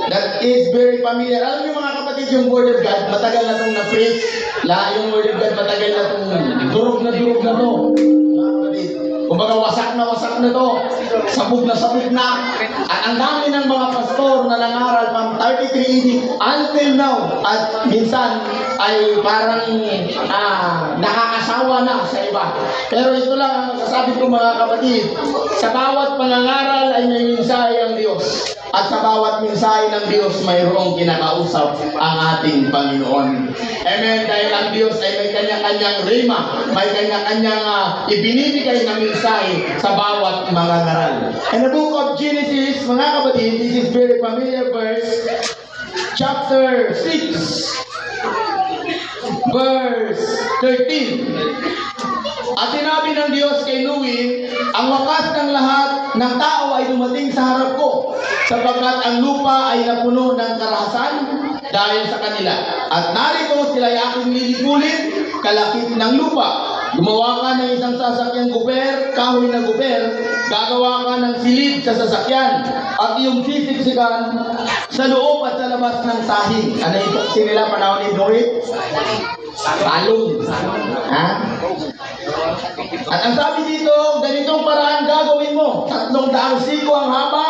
That is very familiar. Alam niyo mga kapatid, yung Word of God, matagal na itong na-preach. Yung Word of God, matagal na itong durog na to. Mga kapatid, kumbaga wasak na to. Sabog na. At ang dami ng mga pastor na nangaral from 33 AD until now. At minsan ay parang nakakasawa na sa iba. Pero ito lang ang masasabi ko mga kapatid. Sa bawat pangangaral ay may mensahe ang Diyos. At sa bawat mensahe ng Diyos, mayroong kinakausap ang ating Panginoon. Amen. Dahil ang Diyos ay may kanya-kanyang rema, may kanya-kanyang ibinibigay na mensahe sa bawat mga ngaral. In the book of Genesis, mga kapatid, this is very familiar verse, chapter 6, verse 13. At sinabi ng Diyos kay Noe, ang wakas ng lahat ng tao ay dumating sa harap ko, sapagkat ang lupa ay napuno ng karahasan dahil sa kanila. At narito sila ay aking lilipulin, kalakip ng lupa. Gumawa ka ng isang sasakyang guber, kahoy na guber, gagawa ka ng silid sa sasakyan, at iyong sisiksikan sa loob at sa labas ng sahig. Ano ito? Sinila panahon ni Noe? Salong. Ha? At ang sabi dito, ganitong paraan gagawin mo. 300 siko ang haba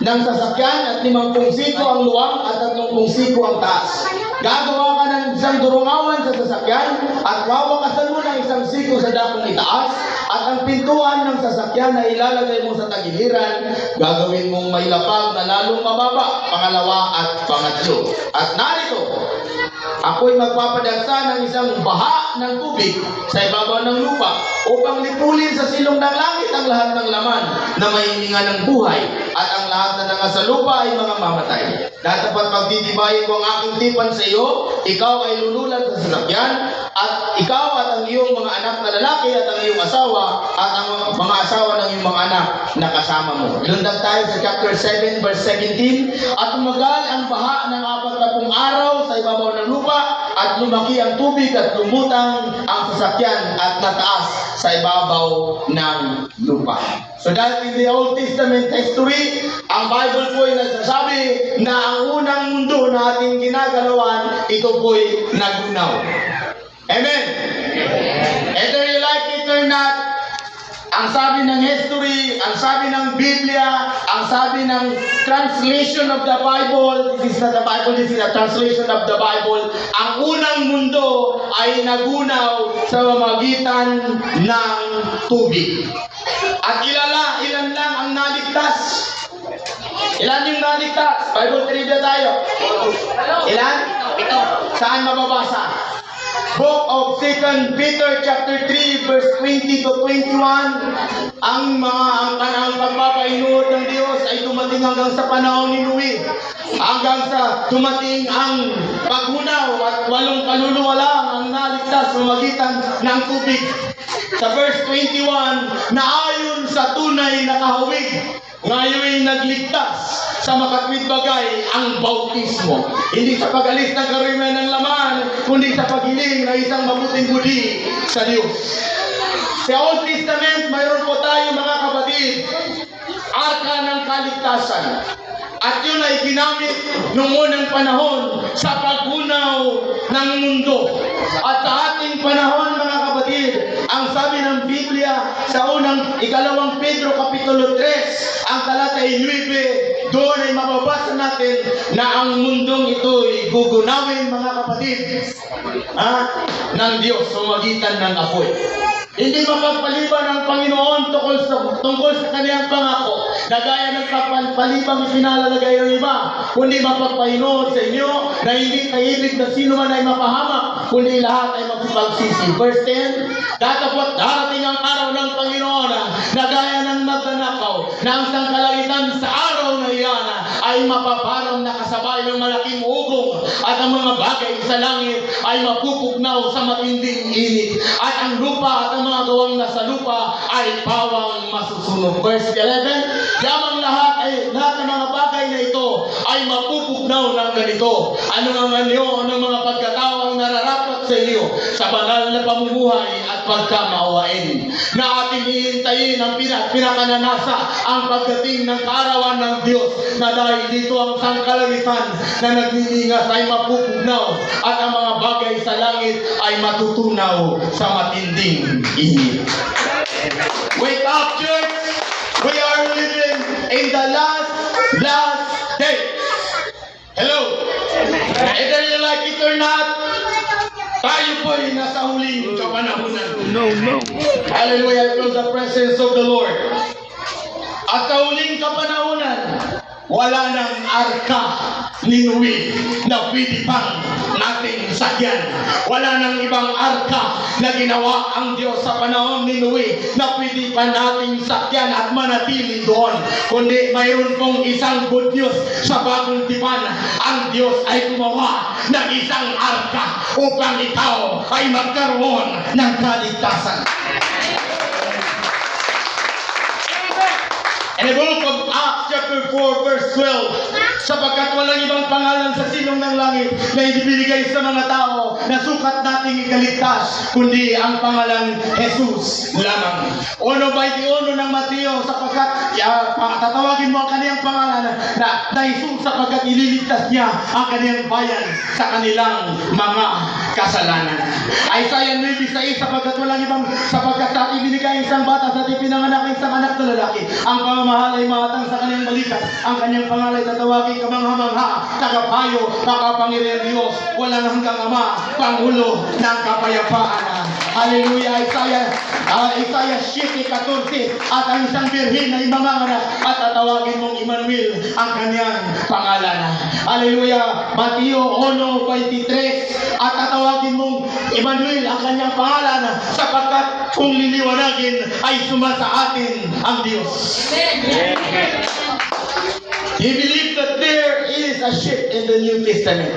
ng sasakyan at 50 siko ang luwang at 30 siko ang taas. Gagawa ka ng isang durungawan sa sasakyan at wawakasan mo ng isang siko sa dakong itaas at ang pintuan ng sasakyan na ilalagay mo sa tagiliran, gagawin mong may lapag na lalong mababa, pangalawa at pangatlo. At narito, ako'y magpapadagsa ng isang baha ng tubig sa ibabaw ng lupa upang lipulin sa silong ng langit ang lahat ng laman na may hininga ng buhay at ang lahat na nasa lupa ay mga mamatay. Dapat pagtitibayin ko ang aking tipan sa iyo, ikaw ay lululan sa sasakyan at ikaw at ang iyong mga anak na lalaki at ang iyong asawa at ang mga asawa ng iyong mga anak na kasama mo. Lundag tayo sa chapter 7 verse 17. At tumagal ang baha ng 40 araw sa ibabaw ng lupa at lumaki ang tubig at lumutang ang sasakyan at nataas sa ibabaw ng lupa. So that in the Old Testament history, ang Bible po ay nagsasabi na ang unang mundo na ating ginagalawan, ito po ay nagunaw. Amen? Whether you like it or not, ang sabi ng history, ang sabi ng Biblia, ang sabi ng translation of the Bible, this is not the Bible, this is a translation of the Bible, ang unang mundo ay nagunaw sa pamamagitan ng tubig. At ilan lang ang naligtas? Ilan yung naligtas? Bible trivia tayo. Ilan? Ito. Saan mababasa? Book of 2 Peter chapter 3 verse 20 to 21. Ang pagpapainuod ng Diyos ay dumating hanggang sa panahon ni Noe. Hanggang sa dumating ang paghunaw at 8 kaluluwa lang ang naligtas sa magitan ng tubig. Sa verse 21, na ayon sa tunay na kahawig, ngayon nagligtas sa makatwid bagay ang bautismo. Hindi sa pag-alis ng karamihan ng laman, kundi sa paghiling na isang mabuting budi sa Diyos. Sa Old Testament, mayroon po tayo mga kapatid, arka ng kaligtasan. At yun ay ginamit noong unang panahon sa paghunaw ng mundo. At sa ating panahon mga kapatid, ang sabi ng Biblia sa ikalawang Pedro kapitulo 3, ang talatay 9, doon ay mababasa natin na ang mundong ito ay gugunawin mga kapatid ng Diyos sa magitan ng apoy. Hindi mapagpaliban ang Panginoon tungkol sa kaniyang pangako na gaya ng pagpalibang pinalalagay ng iba, kundi mapagpahinod sa inyo na hindi kaibig na sino man ay mapahamak, kundi lahat ay magpagsisi. Verse 10, datapot darating ang araw ng Panginoon na gaya ng magnanakaw na ang sangkalagitan sa araw na iyan ay mapaparang nakasabay ng malaking ugong at ang mga bagay sa langit ay mapupugnaw sa matinding init at ang lupa at ang mga gawang nasa lupa ay pawang masusunog. Verse 11, yamang lahat ng mga bagay na ito ay mapupugnaw ng ganito. Ano ang anyo, anong mga pagkatao ang nararapat sa inyo sa banal na pamumuhay at at pagkamaawain. Na ating hihintayin ang pinakananasa ang pagdating ng kaarawan ng Diyos, na dahil dito ang sangkalalitan na nagniningas ay mapupugnaw at ang mga bagay sa langit ay matutunaw sa matinding init. Wake up, church! We are living in the last days. Hello! Either you like it or not, tayo po'y nasa huling kapanahunan. No. Hallelujah, from the presence of the Lord. At sa huling kapanahunan, wala nang arka ni Noe na pwede pang nating sakyan. Wala nang ibang arka na ginawa ang Diyos sa panahon ni Noe na pwede pa nating sakyan at manatili doon. Kundi mayroon pong isang good news sa bagong tipan. Ang Diyos ay gumawa ng isang arka upang ikaw ay magkaroon ng kaligtasan. In the book of Acts chapter 4 verse 12, sapagkat walang ibang pangalan sa silong ng langit na ibinigay sa mga tao na sukat nating ikaligtas, kundi ang pangalan Jesus lamang. Ono by the ono ng Mateo, sapagkat tatawagin mo ang kaniyang pangalan na Jesus, sapagkat ililigtas niya ang kaniyang bayan sa kanilang mga kasalanan. Isaiah 9:6, sapagkat sa ating binigay isang bata, sa ating pinanganak isang anak na lalaki, ang pamamahal ay mahatang sa kanyang balikat, ang kanyang pangalan ay tatawagin kamangha-mangha, tagapayo, makapangyarihan Diyos, walang hanggang Ama, Pangulo ng kapayapaan. Hallelujah! Isaiah 7:14, at ang isang birhen na imamanganak at tatawagin mong Emmanuel ang kanyang pangalan. Hallelujah! Mateo 1:23, at tatawagin mong Emmanuel ang kanyang pangalan, sapagkat kung liliwanagin ay sumasa atin ang Diyos. You believe that there is a ship in the New Testament?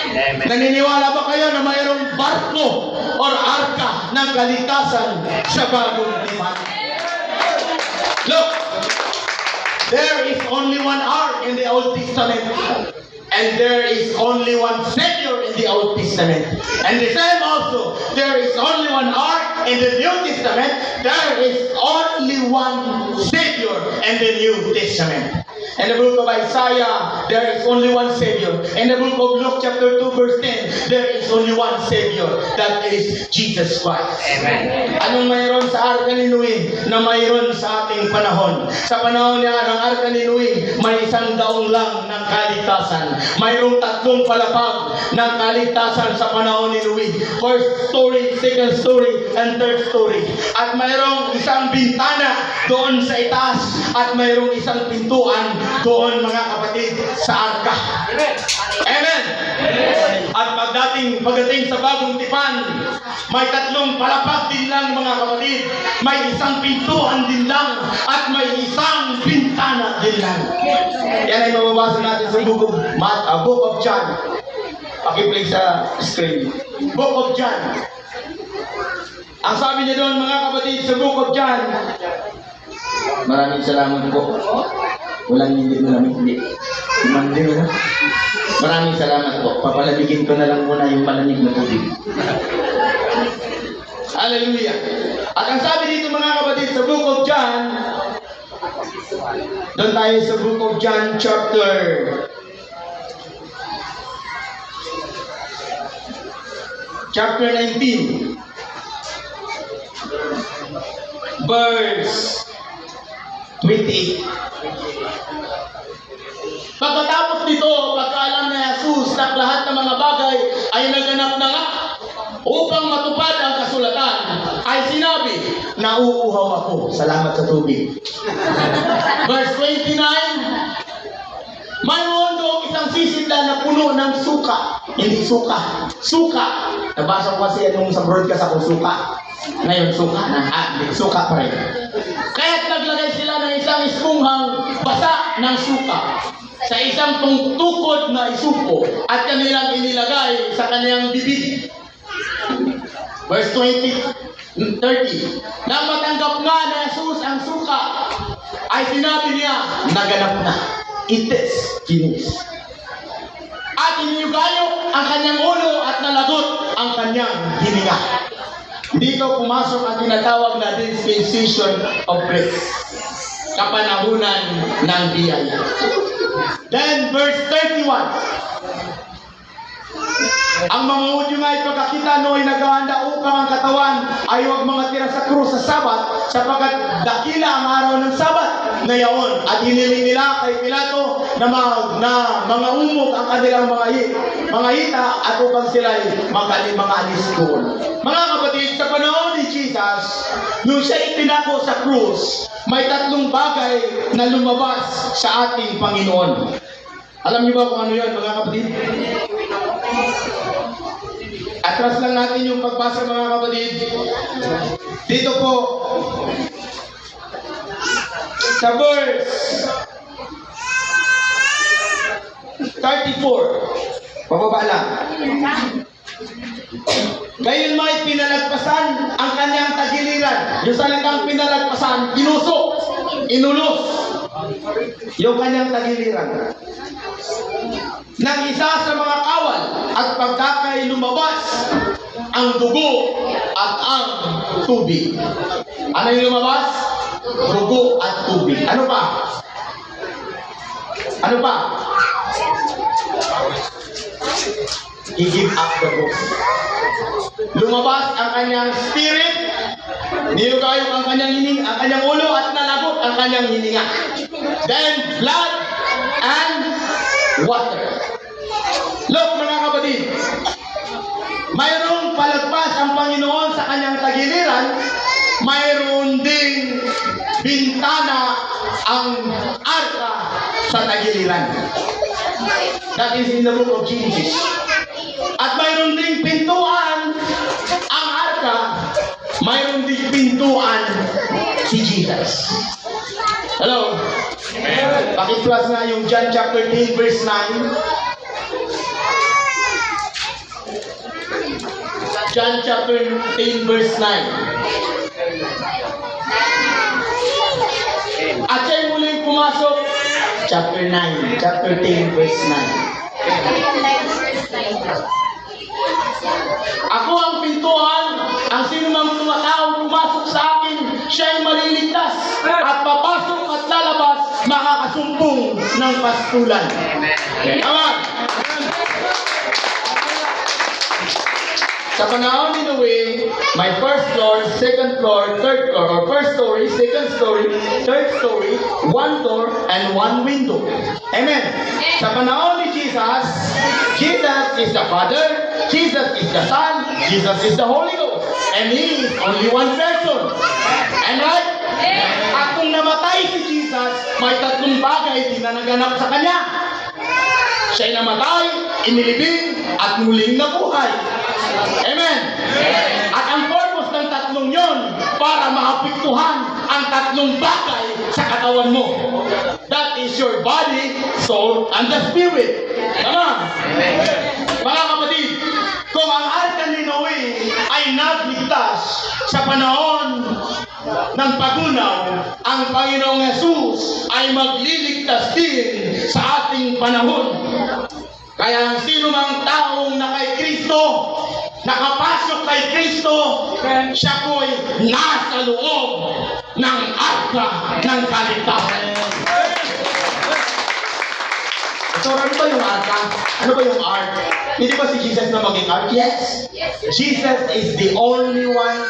Amen. Naniniwala ba kayo na mayroong barko or arka ng kaligtasan sa bagong tipan? Look, there is only one ark in the Old Testament, and there is only one Savior in the Old Testament. And the same also, there is only one ark in the New Testament. There is only one Savior in the New Testament. In the book of Isaiah, there is only one Savior. In the book of Luke chapter 2 verse 10, there is only one Savior. That is Jesus Christ. Amen. Anong mayroon sa arka ni Noe na mayroon sa ating panahon? Sa panahon niya ng arka ni Noe, may 100 lang ng kaligtasan. Mayroong 3 palapag ng kaligtasan sa panahon ni Noe. First story, second story, and third story. At mayroong isang bintana doon sa itaas at mayroong isang pintuan doon, mga kapatid, sa arka. Amen. At pagdating sa bagong tipan, may 3 palapag din lang, mga kapatid. May isang pintuan din lang at may isang bintana din lang. Yan ay mababasa natin sa book of John. Paki-play sa screen. Book of John. Ang sabi niya doon, mga kapatid, sa book of John, maraming salamat po. Walang hindi malamig, hindi. Mandi mo na. Maraming salamat po. Papalamigin ko na lang muna yung malamig na tubig. Hallelujah. At ang sabi dito, mga kapatid, sa book of John, doon tayo sa book of John chapter 19 verse 28. Pagkatapos nito, pagkaalam na Jesus na lahat ng mga bagay ay naganap na nga upang matupad ang kasulatan, ay sinabi, nauuhaw ako. Salamat sa tubig. Verse 29, mayroon doon isang sisinda na puno ng suka. Hindi suka. Suka. Nabasa ko kasi anong sa broadcast ako, suka. Ngayon, suka na. Suka pa rin. Kaya't naglagay sila ng isang esponghang basa ng suka sa isang tungtukod na isupo at kanilang inilagay sa kanyang bibig. Verse 30. Nang matanggap nga na Jesus ang suka, ay sinabi niya, naganap na. It is finished. At iniyugayo ang kanyang ulo at nalagot ang kanyang hininga. Dito pumasok ang tinatawag na dispensation of grace. Kapanahunan ng biyaya. Then verse 31. Ang mga Hudyo nga ay pagkakita no'y naghahanda upang ang katawan ay huwag mga tira sa krus sa Sabat, sapagkat dakila ang araw ng Sabat na yaon. At hiniling nila kay Pilato na mga umog ang kanilang mga hita at upang sila'y mga alis doon. Mga kapatid, sa panahon ni Jesus, nung siya ipinako sa krus, may tatlong bagay na lumabas sa ating Panginoon. Alam niyo ba kung ano yan, mga kapatid? Atras lang natin yung pagbasa, mga kapatid. Dito po, sa verse 34, pababa lang. Gayon may pinalagpasan ang kanyang tagiliran. Yung salitang pinalagpasan, tinusok, inulos yung kanyang tagiliran. Nang isa sa mga kawal at pagkakay lumabas ang dugo at ang tubig. Ano yung lumabas? Dugo at tubig. Ano pa? Ano pa? He give up the ghost. Lumabas ang kanyang spirit, nilugayok ang kanyang hininga, ang kanyang ulo at nalagot ang kanyang hininga. Then blood and water. Look, mga kapatid, mayroong palagpas ang Panginoon sa kanyang tagiliran, mayroon ding bintana ang arka sa tagiliran. That is in the book of Genesis. At mayroon ding pintuan ang arka, mayroon ding pintuan si Jesus. Hello? Pakiplas na yung John chapter 10 verse 9. John chapter 10 verse 9. At siya'y muling pumasok. Chapter 9. Chapter 10 verse 9. Ako ang pintuan, ang sino mang tumataong pumasok sa akin, siya'y maliligtas. At papasok at lalabas, makakasumpong ng pastulan. Amen. Sa panahon ni Noe, may first floor, second floor, third floor, or first story, second story, third story, one door, and one window. Amen. Sa panahon ni Jesus, Jesus is the Father, Jesus is the Son, Jesus is the Holy Ghost, and He is only one person. And right? At kung namatay si Jesus, may tatlong bagay din na naganap sa Kanya. Siya'y namatay, inilibing, at muling nabuhay. Amen. At ang purpose ng tatlong yon para maapektuhan ang tatlong bagay sa katawan mo. That is your body, soul, and the spirit. Tama? Mga kapatid, kung ang arka ni Noe ay nagligtas sa panahon ng pagunaw, ang Panginoong Yesus ay magliligtas din sa ating panahon. Kaya ang sino mang taong na kay Kristo, nakapasok kay Kristo, siya po'y nasa loob ng arka ng kaligtasan. So, ano ba yung arka? Ano ba yung ark? Hindi ba si Jesus na maging ark? Yes. Jesus is the only one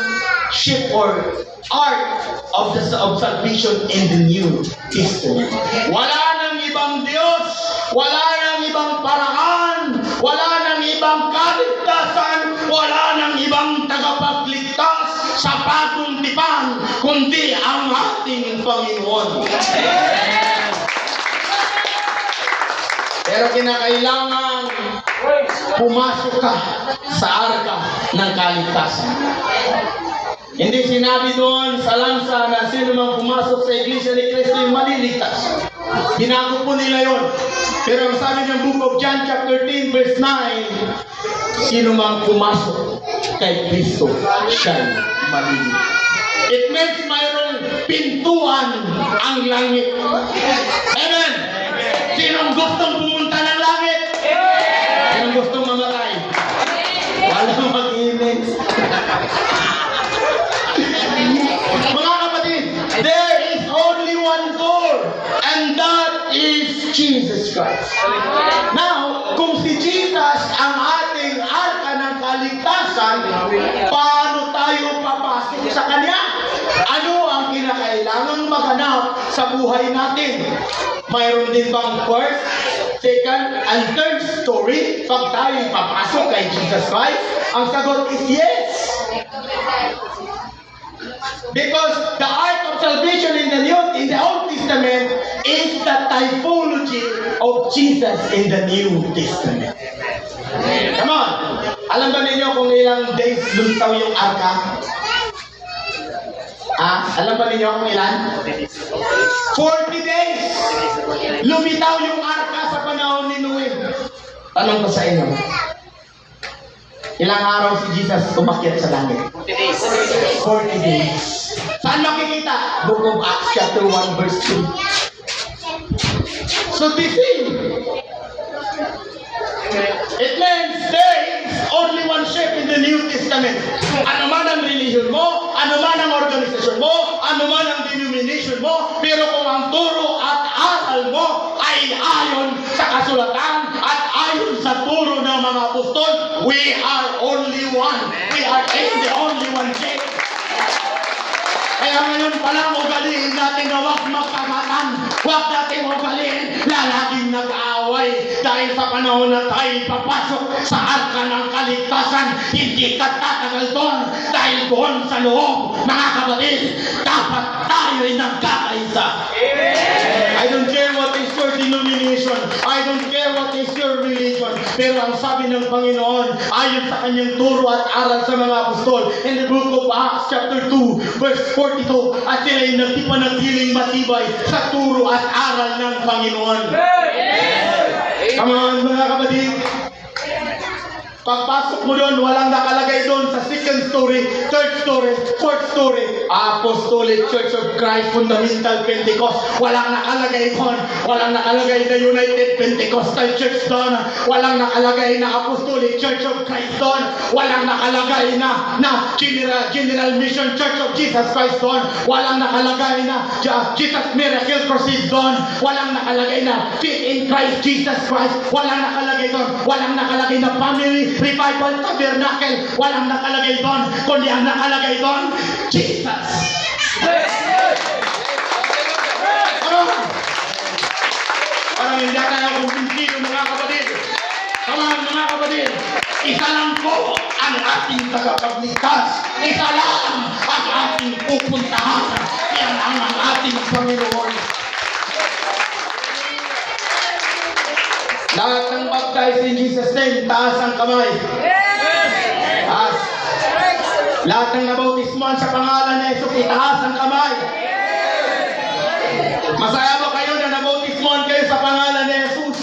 ship or ark of salvation in the new history. Wala nang ibang Diyos, wala nang ibang paraan, wala nang ibang kaligtasan, wala nang ibang tagapagligtas sa bagong tipan, kundi ang ating Panginoon. Pero kinakailangan pumasok ka sa arka ng kaligtasan. Hindi sinabi doon sa lansa na sino mang pumasok sa iglesia ni Cristo yung maliligtas. Binago po nila yon. Pero ang sabi ng book of John chapter 10 verse 9, sino mang pumasok kay Cristo, siya'y maliligtas. It means mayroong pintuan ang langit. Amen. Sinong gustong pumunta ng langit? Sinong gustong mamatay? Walang mag-imig. Jesus Christ. Now, kung si Jesus ang ating arka ng kaligtasan, paano tayo papasok sa Kanya? Ano ang kinakailangang maganap sa buhay natin? Mayroon din bang first, second, and third story pag tayo papasok kay Jesus Christ? Ang sagot is yes. Because the ark of salvation in the Old Testament is the typology of Jesus in the New Testament. Come on. Alam ba ninyo kung ilang days lumitaw yung arka? Alam ba ninyo kung ilan? 40 days. Lumitaw yung arka sa panahon ni Noe. Tanong ko sa inyo. Ilang araw si Jesus umakyat sa langit? 40 days. Saan makikita? Book of Acts chapter 1 verse 3. So this is, it means there is only one shape in the New Testament. Ano man ang religion mo, ano man ang organisasyon mo, ano man ang denomination mo, pero kung ang turo at aral mo ay ayon sa kasulatan at ayon sa turo ng mga apostol, we are only one. We are in the only one shape. Kaya ngayon pa lang ugaliin natin na huwag magkamatan. Huwag natin ugaliin na laging nag-aaway. Dahil sa panahon na tayo papasok sa arka ng kaligtasan, hindi ka tatagal doon. Dahil doon sa loob, mga kapatid, dapat tayo ay nagkakaisa. I don't care what is your denomination. I don't care what is your religion. Pero ang sabi ng Panginoon, ayon sa kanyang turo at aral sa mga apostol, in the book of Acts chapter 2, verse 42, at sila ay nagtipanatiling matibay sa turo at aral ng Panginoon. Come on, mga kapatid. Pagpasok mo doon, walang nakalagay doon sa second story, third story, fourth story, Apostolic Church of Christ Fundamental Pentecost. Walang nakalagay doon. Walang nakalagay na United Pentecostal Church doon. Walang nakalagay na Apostolic Church of Christ doon. Walang nakalagay na General Mission Church of Jesus Christ doon. Walang nakalagay na Jesus Miracle Crusade doon. Walang nakalagay na Faith in Christ Jesus Christ. Walang nakalagay doon. Walang nakalagay na Family Revival Tabernacle. Walang nakalagay doon, kundi ang nakalagay doon, Jesus. Parang hindi tayo kumpinsiyo, mga kapatid. Come on, mga kapatid. Isa lang po ang ating tagapagligtas. Isa lang ang ating pupuntahan. Yan ang ating Panginoon. Lahat ng baptize in Jesus' name, taas ang kamay. Taas. Lahat ng nabautismuhan sa pangalan ni Jesus, itaas ang kamay. Masaya ba kayo na nabautismuhan kayo sa pangalan ni Jesus?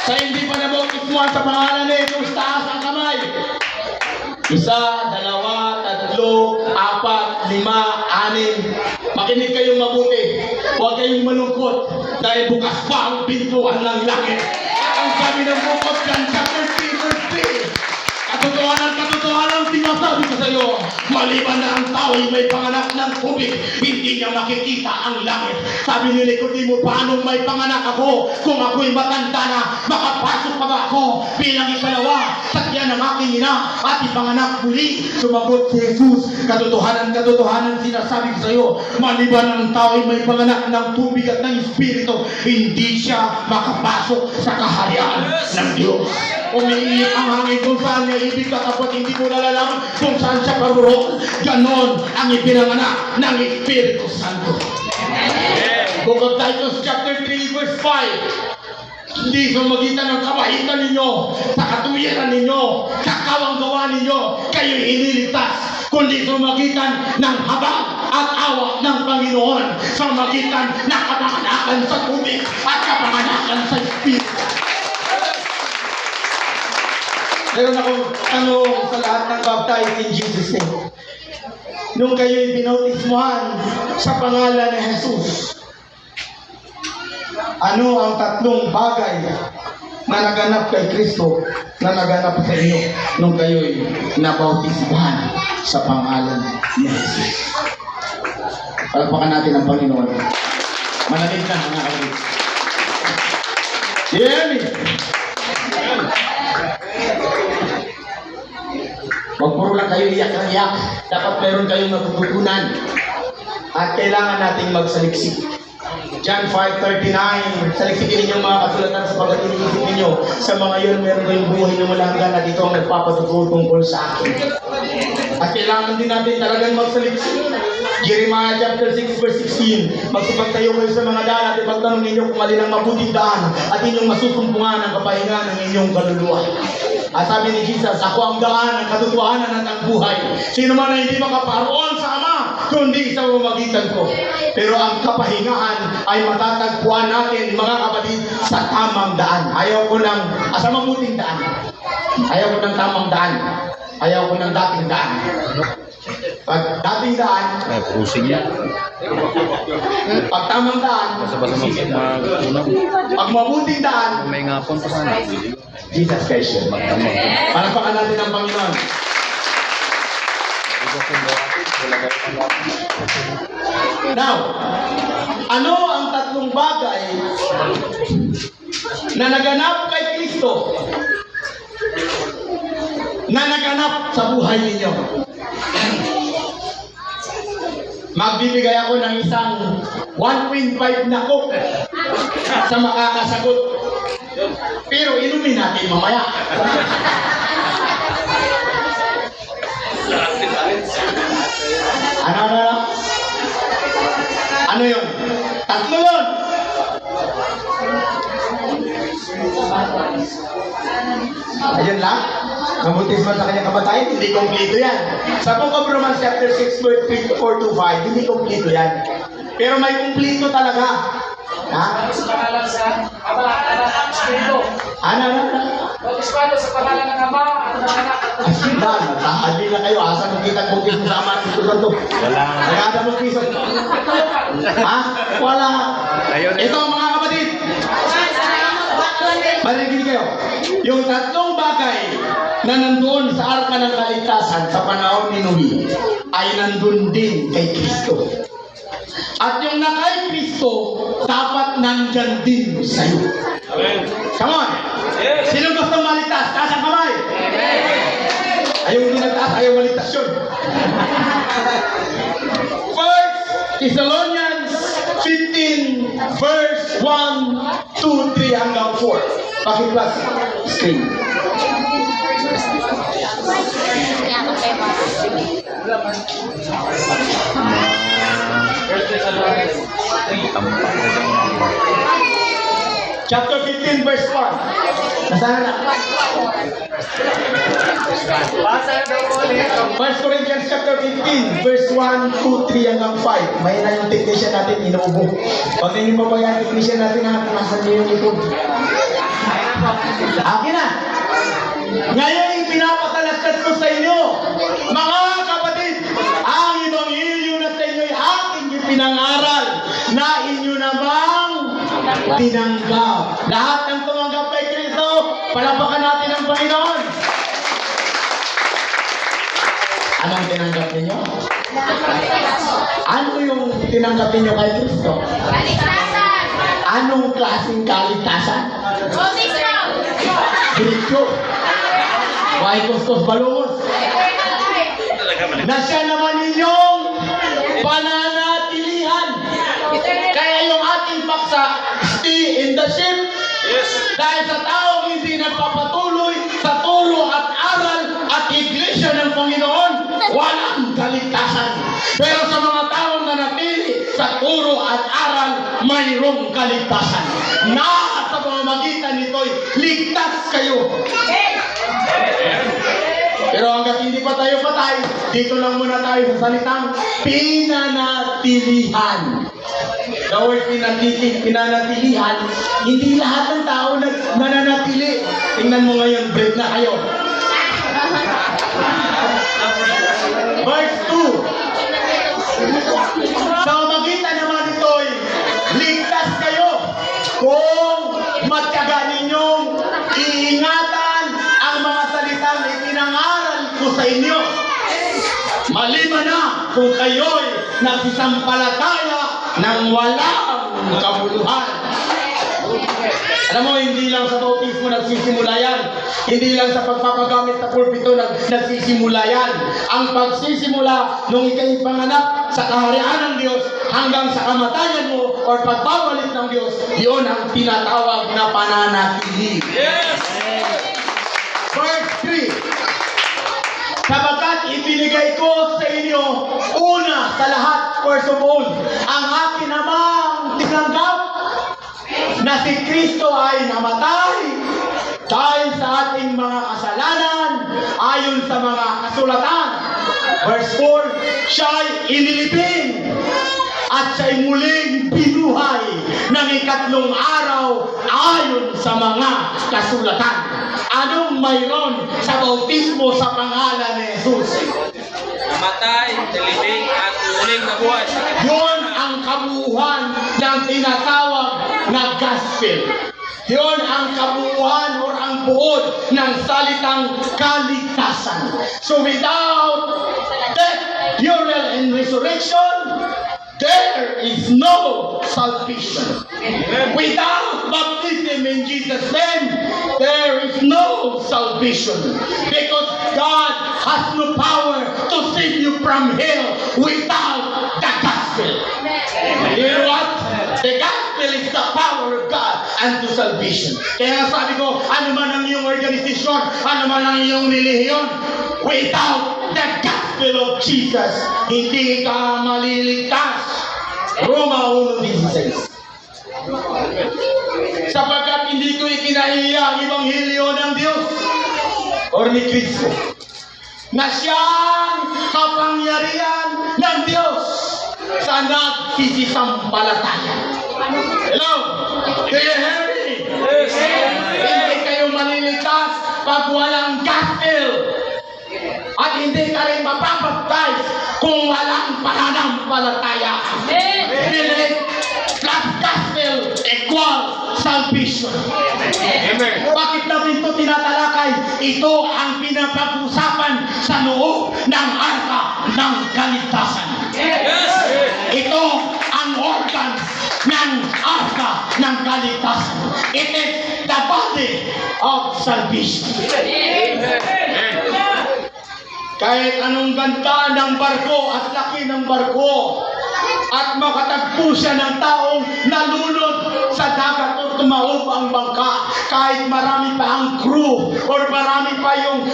Sa hindi pa nabautismuhan sa pangalan ni Jesus, taas ang kamay. Isa, dalawa, tatlo, apat, lima, anim. Makinig kayong mabuti. Huwag kayong malungkot dahil bukas pa ang pintuan ng langit. Ang sabi ng Book of John chapter 3 verse 3. Katotohanan, sinasabi ko sa iyo, maliban na ang tao ay may panganak ng tubig, hindi niya makikita ang langit. Sabi ni Nicodemo, paano may panganak ako kung ako'y matanda na? Makapasok pa ba ako bilang ikalawa sa tiyan ng aking ina at ipanganak muli? Sumagot si Jesus, katotohanan, sinasabi ko sa iyo, maliban ang tao ay may panganak ng tubig at ng Espiritu, hindi siya makapasok sa kaharian ng Diyos. Umiiyak ang hangin kung saan niya ibig katapat, hindi mo nalalaman kung saan siya karoon. Ganon ang ipinanganak ng Espiritu Santo. Book of Titus chapter 3 verse 5. Hindi sa magitan ng kabahitan ninyo, sa katuwiran ninyo, sa kawang-gawa ninyo, kayo'y iniligtas, kundi sa magitan ng habag at awa ng Panginoon, sa magitan ng kapanganakan sa tubig at kapanganakan sa Espiritu. Meron akong tanong sa lahat ng baptized in Jesus' name. Nung kayo'y binautismuhan sa pangalan ni Jesus, ano ang tatlong bagay na naganap kay Kristo na naganap sa inyo nung kayo'y nabautismuhan sa pangalan ni Jesus? Palakpakan natin ang Panginoon. Manamig na, mga kapatid. Yan eh. Huwag puro lang kayo iyak ng iyak. Dapat meron kayong natututunan. At kailangan nating magsaliksik. John 5:39, saliksikin ninyo mga kasulatan sapagat iniisip ninyo sa mga iyon meron kayong buhay na walang hanggan at ito ang nagpapatuturo tungkol sa akin. At kailangan din natin talagang magsaliksik. Jeremiah chapter 6 verse 16, magsipagtayo kayo sa mga daan at ipagtanong ninyo kung alin ang mabuting daan at inyong masusumpungan ang kapahingan ng inyong kaluluwa. At sabi ni Jesus, ako ang daan, ang katotohanan at ang buhay. Sino man na hindi makaparoon sa Ama, kundi sa pamamagitan ko. Pero ang kapahingaan ay matatagpuan natin, mga kapatid, sa tamang daan. Ayaw ko ng sa mabuting daan. Ayaw ko ng tamang daan. Ayaw ko ng dating daan. Pag dating daan, Ay, pusing yan. pag tamang daan, Basta-basta mag-unang. pag mabuting daan, May ngapon pa sana. Jesus Christ yun. Magdamag. Palakpakan natin ang Panginoon. Now, ano ang tatlong bagay na naganap kay Kristo na naganap sa buhay ninyo? Magbibigay ako ng isang 1.5 na coke sa makakasagot. Pero inumin natin mamaya. Ano yun? Tatlo yun! Ayun lang. Mabutis man sa kanyang kamatayan, hindi kompleto yan. Sa Book of Romans chapter 6, verse 3, 4 to 5, hindi kompleto yan. Pero may kompleto talaga. Ha? Sa pangalan sa Ama at Anak at Espiritu. Ano? Bautismado sa pangalan ng Ama at ng Anak at ng Espiritu. Ayan, magkakali na kayo. Asa kung kitang bukit mo sa ama at ito to. Wala. Nagada mo piso. Ha? Wala. Ayun. Ito mga kapatid. Marinig kayo. Yung tatlong bagay na nandoon sa arka ng kaligtasan sa panahon ni Noe ay nandun din kay Kristo. At yung na kay Kristo, dapat nandyan din sa'yo. Come on. Sino gusto maligtas? Taas ang kamay. Ayaw hindi nagtaas, ayaw maligtas yun. First Thessalonians 15 verse 1, 2, 3 hanggang 4. Pakiplas screen. Chapter 15 verse 1. Nasaan na? 1 Corinthians chapter 15 verse 1, 2, 3 hanggang 5. May na yung technician natin inuubo. Pag hindi pa ba yung technician natin na nasa niyo yung likod. Akin na. Ngayon yung pinapatalastas ko sa inyo, mga kapatid, ang Ebanghelyo na sa inyo ay aking pinangaral na inyo namang tinanggap. Lahat ng tumanggap kay Kristo, palapakan natin ang Panginoon. Anong tinanggap ninyo? Ano yung tinanggap ninyo kay Kristo? Kaligtasan! Anong klaseng kaligtasan? Bautismo! Diretso. Why kustos balungos? Na siya naman ninyong pananatilihan. Kaya yung ating paksa, stay in the ship. Dahil sa taong hindi nagpapatuloy sa turo at aral at iglesia ng Panginoon, walang kaligtasan. Pero sa mga taong nanatili sa turo at aral, mayroong kaligtasan. Na sa pamamagitan nito'y ligtas kayo. Pero hanggang hindi pa tayo patay, dito lang muna tayo sa salitang pinanatilihan. The word pinanatilihan, hindi lahat ng tao nananatili. Tingnan mo ngayon, break na kayo. Verse 2. Sa pamamagitan naman ito'y ligtas kayo kung matyaga ninyong iingatan ang mga salitang ipinangaral ko sa inyo. Maliban na kung kayo'y nagsisampalataya ng walang kabuluhan. Alam mo, hindi lang sa bautismo nagsisimula yan. Hindi lang sa pagpapagamit ng pulpito nagsisimula yan. Ang pagsisimula nung ikay panganak sa kaharian ng Diyos hanggang sa kamatayan mo o pagbabalik ng Diyos, yun ang tinatawag na pananatili. Verse 3. Sapagkat ibinigay ko sa inyo una sa lahat, first of all, ang akin namang tinanggap na si Kristo ay namatay dahil sa ating mga kasalanan ayon sa mga kasulatan. Verse 4, siya'y inilibing at siya'y muling binuhay ng ikatlong araw ayon sa mga kasulatan. Anong mayroon sa bautismo sa pangalan ni Jesus? Namatay, nilibing, at muling nabuhay. Yun ang kabuuan ng tinatawag na gospel. Yun ang kabuuan o ang buod ng salitang kaligtasan. So without death, burial, and resurrection, there is no salvation. Without baptism in Jesus' name, there is no salvation. Because God has no power to save you from hell without the gospel. You know what? The gospel is the power of God unto salvation. Kaya sabi ko, ano man ang iyong organisasyon, ano man ang iyong relihiyon, without the gospel of Jesus, hindi ka maliligtas. Roma 1:16. Sapagkat hindi ko ikinahiya ang ebanghelyo ng Diyos or ni Kristo na siyang kapangyarihan ng Diyos sa nagsisisampalataya. Hello? Do you hear me? Hindi kayo maliligtas pag walang gospel. At hindi ka rin mapapaptize kung walang pananampalataya. Belief plus gospel equals salvation. Bakit natin ito tinatalakay? Ito ang pinapag-usapan sa loob ng arka ng kaligtasan. Ito ang organs ng arka ng kaligtasan. It is the body of salvation. Kahit anong ganda ng barko at laki ng barko at makatagpo siya ng taong nalunod sa dagat o tumahog ang bangka, kahit marami pa ang crew or marami pa yung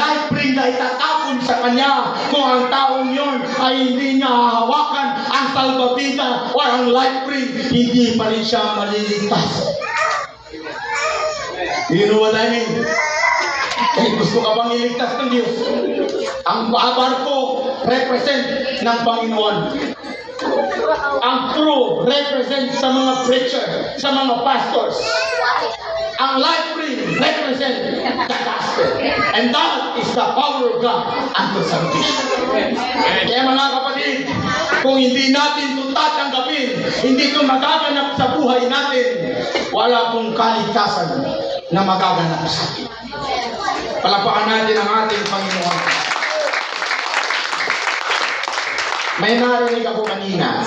life ring na itatapon sa kanya, kung ang taong yon ay hindi niya hahawakan ang salbabida o ang life ring, hindi pa rin siya maliligtas. You know what I mean? Kaya gusto ka bang iligtas ng Diyos? Ang barko represent ng Panginoon. Ang crew represent sa mga preacher, sa mga pastors. Ang life ring represent the gospel. And that is the power of God unto salvation. Kaya mga kapatid, kung hindi natin ito tatanggapin, hindi ito magaganap sa buhay natin, wala pong kaligtasan na magaganap sa atin. Palapakan natin ang ating Panginoon. May narinig ako kanina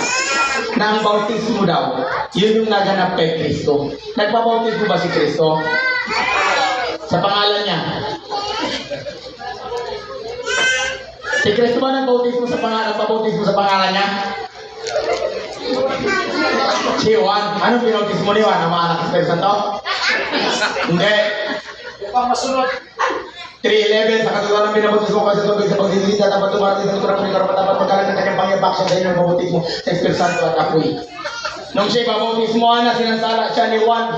na ang bautismo daw, yun yung naganap kay Kristo. Nagpabautismo ba si Kristo? Sa pangalan niya. Si Kristo ba nagbautismo sa pangalan, nagpabautismo sa pangalan niya? Si Juan. Anong binautismo ni Juan? Ang mga anak ng Espiritu Santo? Hindi. Upang masunod. 3:11 sa katulad ng binabautismo kasi tubig sa pagdidilita dapat tumarating sa naturang may karapat dapat magkalan ng kanyang pangyabak sa inyo ng bautismo sa Espiritu Santo at apoy. Nung siya'y babautismohan na sinansala siya ni Juan,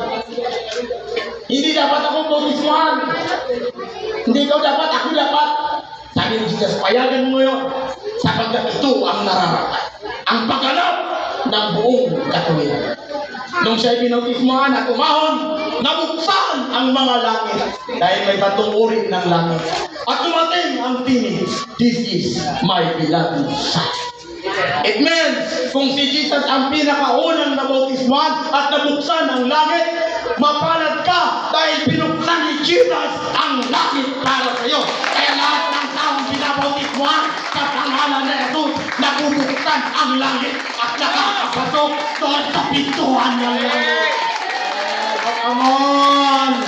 hindi dapat akong bautismohan. Hindi ikaw dapat, ako dapat. Sabi ni Jesus, payagan mo yun sapagkat ito ang nararapat. Ang pagganap ng buong katuwiran. Nung siya'y binautismohan at umahon, nabuksan ang mga langit dahil may tatong uri ng langit. At dumating ang tinig, this is my beloved Son. It means, kung si Jesus ang pinakaunang nabautismohan at nabuksan ang langit, mapalad ka dahil pinuksan ni Jesus ang langit para sa iyo. Kaya lahat ng taong pinabautismohan sa pangalan pangalan ni Jesus, nabubuksan ang langit at nakakapasok doon sa pintuan ng langit. Oh, come on!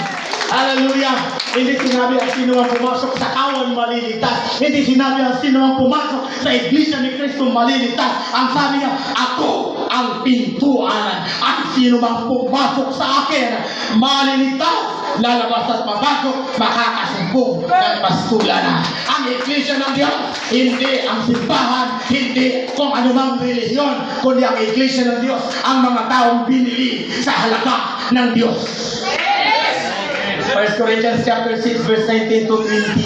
Hallelujah! Hindi sinabi ang sino ang pumasok sa kawan maliligtas. Hindi sinabi ang sino ang pumasok sa iglesia ni Kristo maliligtas. Ang sabi niya, ako ang pintuan. At sino mang pumasok sa akin maliligtas. Lalabas at papasok, makakasumbong ng pastulan. Ang iglesia ng Diyos, hindi ang simbahan, hindi kung anumang relihiyon, kundi ang iglesia ng Diyos, ang mga taong binili sa halaga ng Diyos. 1 Corinthians chapter 6 verse 19 to 20.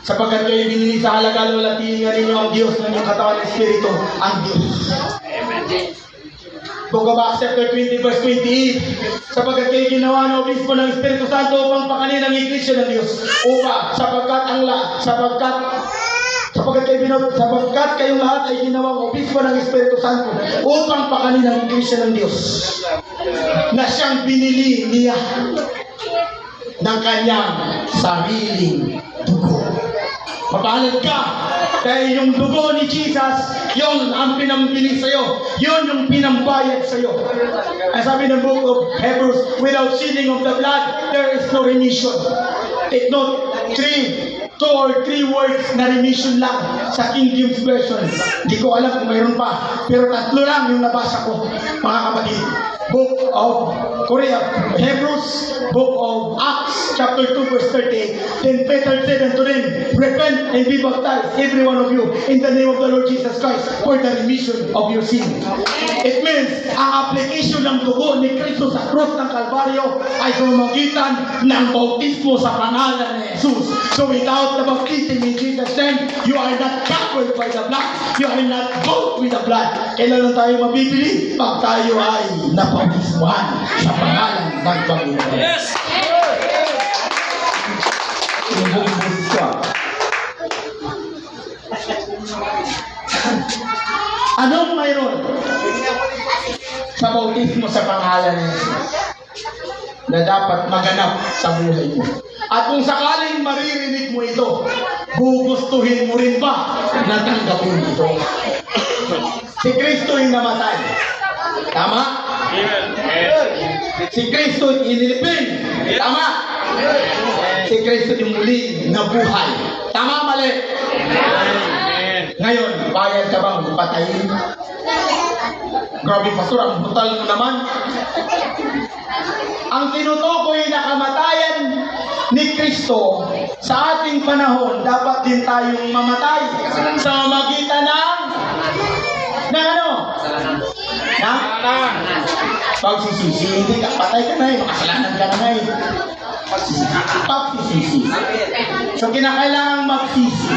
Sapagkat kayo binili sa halaga, lulatihin ninyo ang Diyos ng inyong katawan ng Espiritu, ang Diyos. Book of Acts chapter 20 verse 28. Sapagkat kayo ginawa ng obispo ng Espiritu Santo upang pakanin ang iglesia ng Diyos. Sapagkat kayong lahat ay ginawang obispo ng Espiritu Santo upang pakanin ang iglesia ng Diyos na siyang binili niya ng kanyang sariling dugo. Mapalad ka dahil yung dugo ni Jesus, yun ang pinambili sa'yo. Yun yung pinambayad sa'yo. Ang sabi ng book of Hebrews, without shedding of the blood, there is no remission. Take note, 2 or 3 words na remission lang sa King James Version. Hindi ko alam kung mayroon pa. Pero 3 lang yung nabasa ko, mga kapatid. Book of Hebrews, book of Acts, chapter 2, verse 38. Then Peter said unto them, repent and be baptized, every one of you, in the name of the Lord Jesus Christ, for the remission of your sin. It means, ang application ng dugo ni Kristo sa krus ng Kalbaryo ay sumagitan ng bautismo sa pangalan ni Jesus. So without the baptism in Jesus' name, you are not covered by the blood. You are not bought with the blood. Kailan lang tayo mabibili? Pag tayo ay napautismuhan sa pangalan ng Panginoon. Yes! Anong mayroon sa bautismo sa pangalan ni Jesus na dapat maganap sa buhay mo? At kung sakaling maririnig mo ito, gugustuhin mo rin ba na tanggapin ito? Si Kristo ay namatay. Tama? Si Kristo ay inilipin. Tama? Si Kristo ay muli na buhay. Tama, mali? Ngayon, bayad ka bang patayin? Grabe, pastor, ang brutal mo naman. Ang tinutukoy na kamatayan ni Kristo sa ating panahon, dapat din tayong mamatay sa magitan ng ano? Pagsisisi. Hindi ka, patay ka na eh. Makasalanan ka na eh. Pagsisisi. So, kinakailangan magsisi.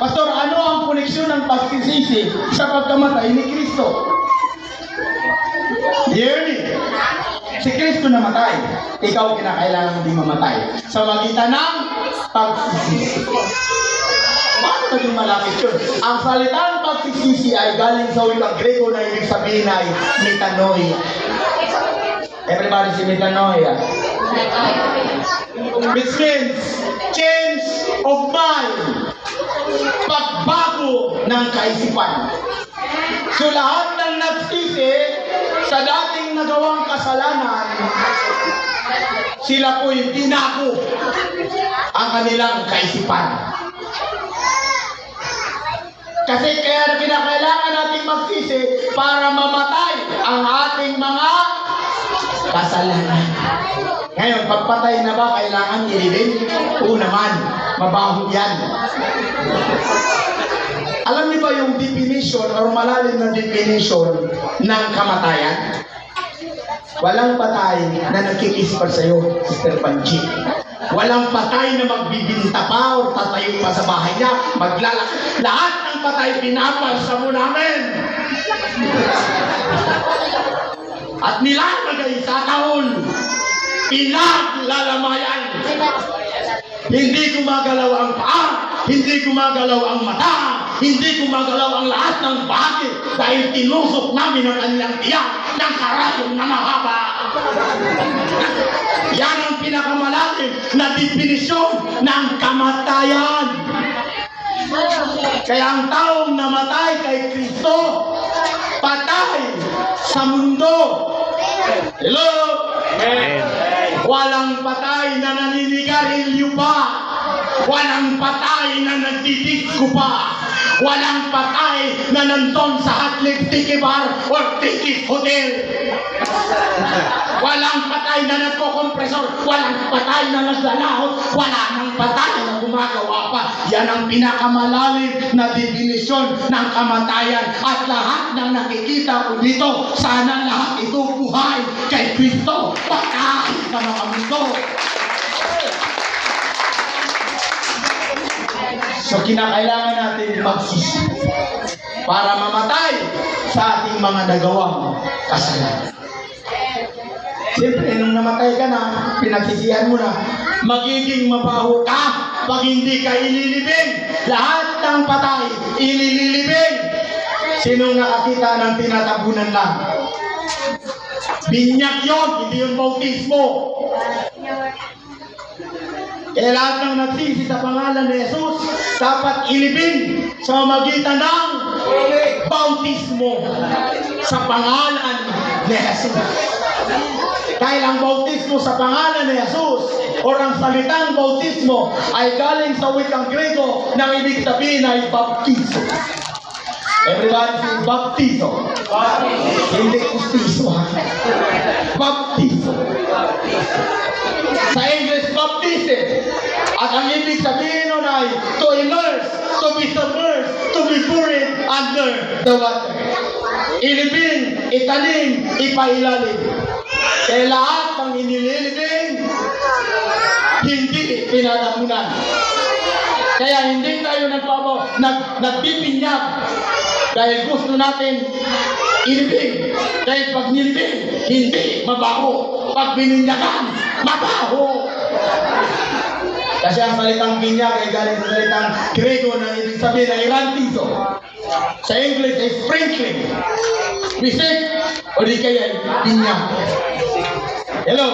Pastor, ano ang koneksyon ng pagsisisi sa pagkamatay ni Kristo? Hear me. Si Kristo namatay. Ikaw kinakailangan din mamatay sa magitan ng pagsisisi. Paano naging malapit yun? Ang salitang pagsisisi ay galing sa wikang Grego na ibig sabihin ay metanoia. Everybody say metanoia. Which means change of mind. Pagbago ng kaisipan. So lahat ng nagsisi sa dating nagawang kasalanan, sila po'y binago ang kanilang kaisipan. Kasi kaya na kinakailangan nating magsisi para mamatay ang ating mga kasalanan. Ngayon, pagpatay na ba kailangan ilibing? Oo naman, mabaho yan. Alam niyo ba yung definition or malalim na definition ng kamatayan? Walang patay na nagkikispar sa'yo, Sister Panji. Walang patay na magbibinta pa o tatayo pa sa bahay niya, maglalak. Lahat ng patay pinapalsa mo namin. At nilalagay sa taon, pinaglalamayan. Hindi gumagalaw ang paa, hindi gumagalaw ang mata, hindi gumagalaw ang lahat ng bahagi dahil tinusok namin ang kanilang tiyak ng karasong na mahaba. Yan ang pinakamalalim na definisyon ng kamatayan. Kaya ang taong namatay kay Kristo, patay sa mundo. Hello? Amen. Walang patay na naninigarilyo pa. Walang patay na nagdidisco pa. Walang patay na nandun sa Hatlip Tiki Bar or Tiki Hotel. Walang patay na nagko-kompresor. Walang patay na naglalahot. Wala nang patay na gumagawa pa. Yan ang pinakamalalim na definisyon ng kamatayan. At lahat ng nakikita ko dito, sana lahat ito buhay kay Kristo. Patay sa mga mundo. So kinakailangan natin magsisi para mamatay sa ating mga nagawang kasalanan. Siyempre, nung namatay ka na, pinagsisihan mo na, magiging mabaho ka pag hindi ka ililibing. Lahat ng patay, ililibing. Sinong nakakita ng tinatabunan lang? Binyag yun, hindi yung bautismo. Kaya lahat ng nagsisi sa pangalan ni Jesus, dapat ilibing sa magitan ng bautismo sa pangalan ni Jesus. Dahil ang bautismo sa pangalan ni Jesus o ang salitang bautismo ay galing sa wikang Grego na ibig sabihin ay baptizo. Everybody say baptizo. Hindi kustiso. Baptizo. Sa English, baptism. At ang ibig sabihin nun ay to immerse, to be submerged, to be buried under the water. Ilibing, italim, ipailalim. Kaya lahat ng inililibing, hindi pinatapunan. Kaya hindi tayo nagpipinyag dahil gusto natin ilibing. Dahil pag nilibing, hindi mabaho. Pag bininyagan, mabaho. Kasi ang salitang binyag ay galing sa salitang Grego na ibig sabihin ay rantizo. Sa English ay sprinkling. Bisik o di kaya ay binyag. Hello?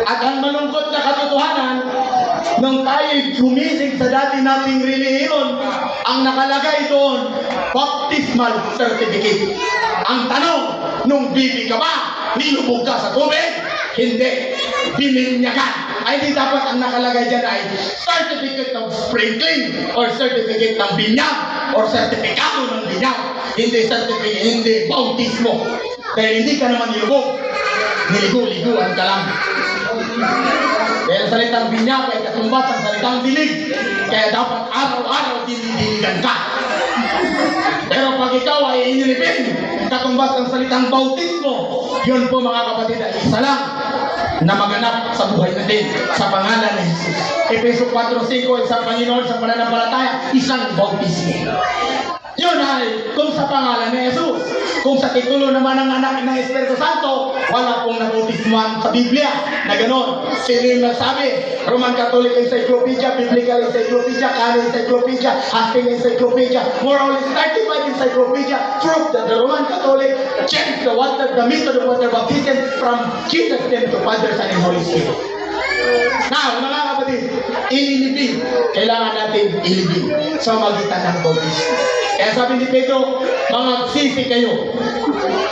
At ang malungkot na katotohanan, nung tayo'y gumising sa dati nating relihiyon, ang nakalagay doon, baptismal certificate. Ang tanong, nung bibi ka ba, nilubog ka sa tubig? Hindi. Bininyagan. Ay di dapat ang nakalagay dyan ay certificate of sprinkling or certificate ng binyag or sertifikado ng binyag. Hindi certificate, hindi bautismo. Dahil hindi ka naman nilubog. Niligo-liguan ka lang. Dahil salitang binyag ay katumbat ang salitang dilig. Kaya dapat araw-araw dinidiligan ka. Pero pag ikaw ay inilibing, katumbas ang salitang bautismo, yun po mga kapatid ay isa lang na maganap sa buhay natin sa pangalan ni Jesus. Efeso 4:5, isang Panginoon sa pananampalataya, isang bautismo. Yun ay kung sa pangalan ni Jesus. Kung sa titulo naman ng anak ng Espiritu Santo, wala pong nabautismuhan sa Biblia na gano'n. Sino yung nagsabi? Roman Catholic Encyclopedia, Biblical Encyclopedia, Canon Encyclopedia, Hastings Encyclopedia, more or less 35 encyclopedia prove that the Roman Catholic changed the method of water baptism from Jesus name to Father, Son, and Holy Spirit. Now, mga kapatid, ililibing. Kailangan natin ilibing sa magitan ng bautismo. Kaya sabi ni Pedro, mga sisi kayo.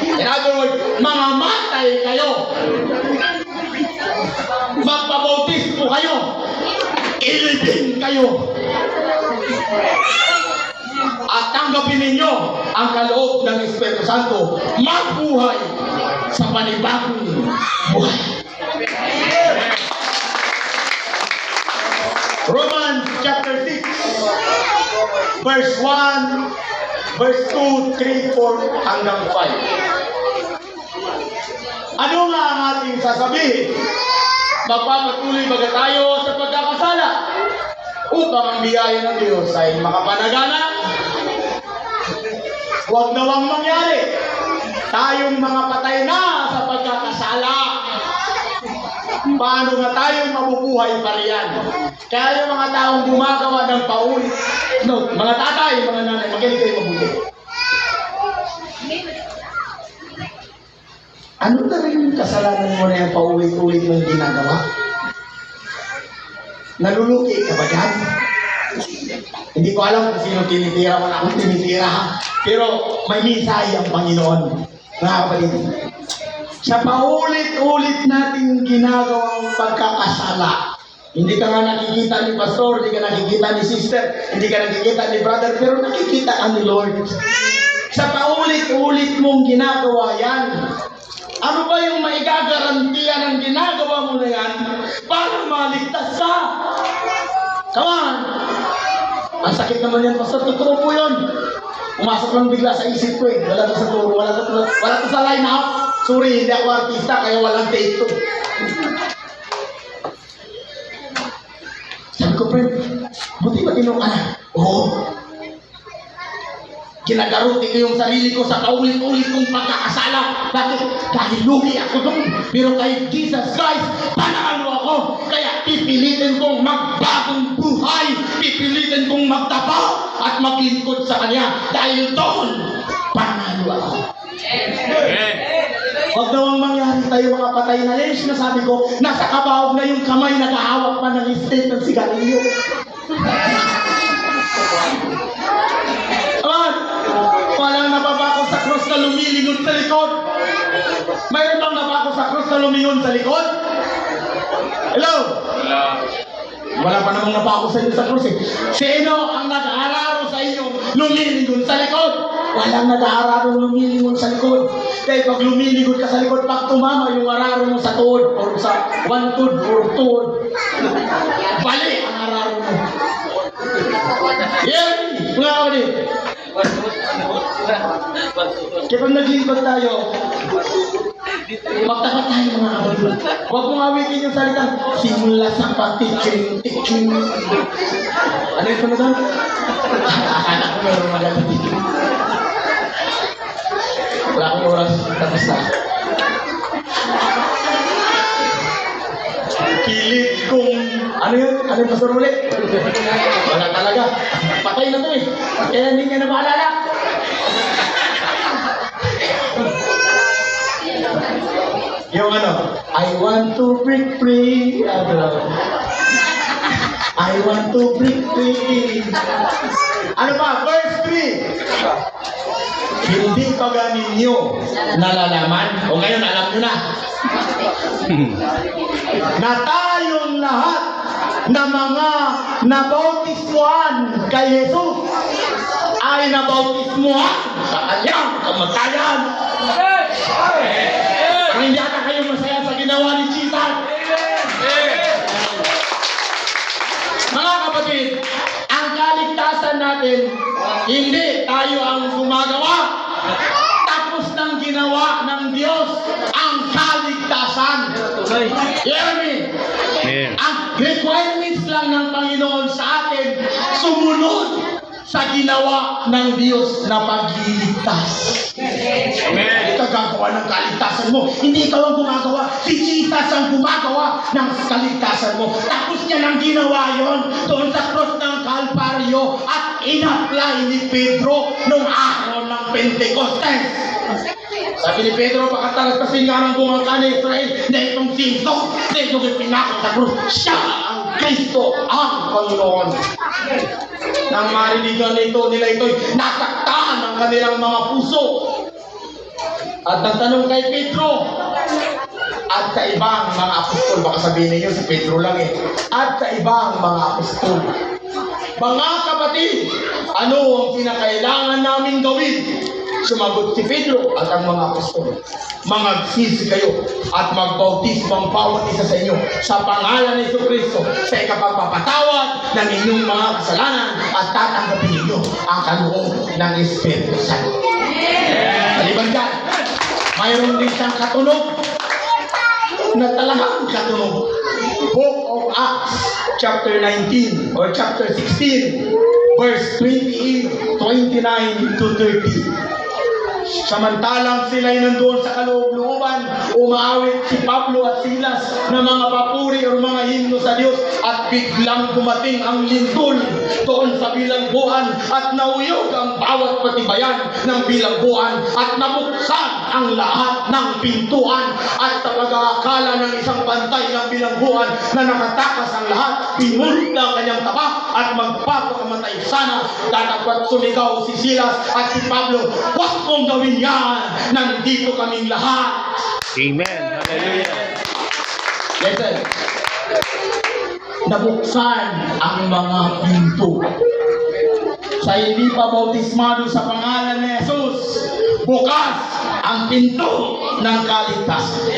In other words, mga matay kayo. Magpabautismo kayo. Ilibing kayo. At tanggapin ninyo ang kaloob ng Espiritu Santo. Magbuhay sa panibagong buhay. Romans chapter 6, verse 1, verse 2, 3, 4, hanggang 5. Ano nga ang ating sasabihin? Magpapatuloy ba tayo sa pagkakasala upang ang biyaya ng Diyos ay makapanagana? Huwag nawang mangyari. Tayong mga patay na sa pagkakasala. Paano nga tayo mabubuhay pa riyan? Kaya yung mga taong gumagawa ng paulit, no, mga tatay, mga nanay, makinig kayo mabuti. Ano na rin yung kasalanan mo na yung paulit-ulit mong ginagawa? Naluluki ka ba dyan? Hindi ko alam kung sino tinitira, wala akong tinitira. Pero may mensahe ang Panginoon. Mga kapatid, sa paulit-ulit natin ginagawang pagkakasala, hindi ka nga nakikita ni pastor, hindi ka nakikita ni sister, hindi ka nakikita ni brother, pero nakikita ka ni Lord. Sa paulit-ulit mong ginagawa yan, ano ba yung maigagarantiya ng ginagawa mo na yan para maligtas ka? Come on! Ang sakit naman yan, pastor. Totoo po yun. Pumasok lang bigla sa isip ko eh. Wala to sa turo, wala to sa line up. Sorry, hindi ako artista, kaya walang take to. Sabi ko, friend, buti ba tinong ka na? Oo. Kinagaruti ko yung sarili ko sa paulit-ulit kong pagkakasala. Bakit? Dahil lugi ako doon. Pero kay Jesus Christ, panalo ako. Kaya pipilitin kong magbagong buhay. Pipilitin kong magtapa at maglingkod sa Kanya. Dahil doon, panalo ako. Huwag daw ang mangyari tayo mga patay na yan. Sinasabi ko, nasa kabahog na yung kamay nakahawak pa ng state ng sigarilyo. Walang napapako sa krus na lumilingon sa likod. Mayroon bang napako sa krus na lumingon sa likod? Hello? Wala pa namang napako sa inyo sa krus eh. Sino ang nag-aararo sa inyo lumilingon sa likod? Walang nag-aararo lumilingon sa likod. Dahil pag lumilingon ka sa likod, pag tumama yung araro mo sa tuhod or sa one tuhod or tuhod, bali ang araro mo. Yan! Mga kapatid. Kaya pag naglingkod tayo, magtapat tayo mga kapatid. Huwag mong awitin yung salitang simula sa patiking-tiking. Ano yung sunod doon? Akala ko meron magaling. Wala akong oras. Tapos na. Kilit kong... Ano yun? Ano yung pastor ulit? Wala talaga. Patay na to eh. Kaya hindi niya na maalala. Yung ano, I want to break free. I want to break free. Ano ba? Verse 3. Hindi pa ninyo nalalaman. O ngayon, alam nyo na. Na tayong lahat na mga nabautismuhan kay Jesus ay nabautismuhan sa kanyang kamatayan. Kung hindi ata kayo masaya sa ginawa ni Jesus. Mga kapatid, ang kaligtasan natin, hindi tayo ang gumagawa. Tapos ng ginawa ng Diyos ang kaligtasan. Hear me? Ang requirements lang ng Panginoon sa atin, sumunod sa ginawa ng Diyos na pagliligtas. Amen. Ikaw gagawa ng kaligtasan mo. Hindi ikaw ang gumagawa. Si Jesus ang gumagawa ng kaligtasan mo. Tapos niya nang ginawa yon doon sa cross ng Kalbaryo at in-apply ni Pedro nung araw ng Pentecostes. Sabi ni Pedro, pagkatalas-tasin nga ng bungang ka ni Israel na itong Kristo, na itong ipinakot sa krus. Siya ang Kristo, ang Panginoon. Nang marinigan nila ito'y nasaktan ang kanilang mga puso. At nagtanong kay Pedro, at sa ibang mga apostol, baka sabihin ninyo si Pedro lang eh, at sa ibang mga apostol, mga kapatid, ano ang kinakailangan namin gawin? Sumagot si Pedro at ang mga apostol, mangagsisi kayo at magbautismo ang bawat isa sa inyo sa pangalan ni Jesucristo sa ikapagpapatawad ng inyong mga kasalanan at tatanggapin ninyo ang kaloob ng Espiritu Santo. Maliban dyan, mayroon din siyang katunog na talagang katunog. Book of Acts, chapter 19 or chapter 16, verse 28, 29 to 30. Samantalang sila'y nandoon sa kaloob-looban, umaawit si Pablo at Silas ng mga papuri o mga himno sa Diyos at biglang dumating ang lindol doon sa bilangguan at nauyog ang bawat patibayan ng bilangguan at nabuksan ang lahat ng pintuan at sa pag-aakala ng isang bantay ng bilangguan na nakatakas ang lahat, pinulot na ang kanyang taba at magpapakamatay sana. Dapat sumigaw si Silas at si Pablo, "Huwag mong gawin yan! Nandito kaming lahat!" Amen. Hallelujah. Listen. Nabuksan ang mga pinto. Sa hindi pa bautismado sa pangalan ni Jesus, bukas ang pinto ng kaligtasan.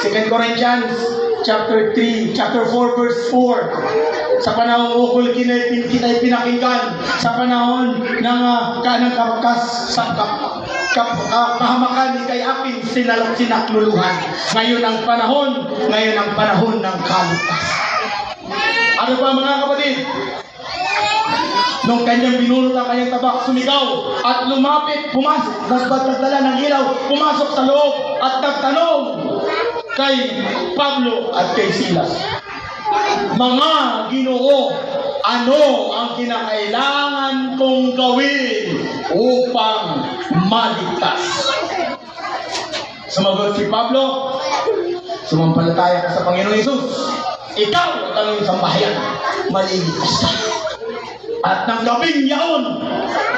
2 Corinthians chapter 4 verse 4. Sa panahon ukol kina'y pinakinggan, sa panahon ng pahamakan ni kay Apin sinakluluhan. Ngayon ang panahon ng kaligtasan. Ano pa mga kapatid? Nung kanyang binulot ang kanyang tabak, sumigaw at lumapit, pumasok, nagdala ng ilaw, pumasok sa loob at nagtanong kay Pablo at kay Silas, "Mga Ginoo, ano ang kinakailangan kong gawin upang maligtas?" Sumagot si Pablo, "Sumampalataya ka sa Panginoon Hesus. Ikaw at ang iyong sambahayan, maliligtas ka." At ng gabing yaon,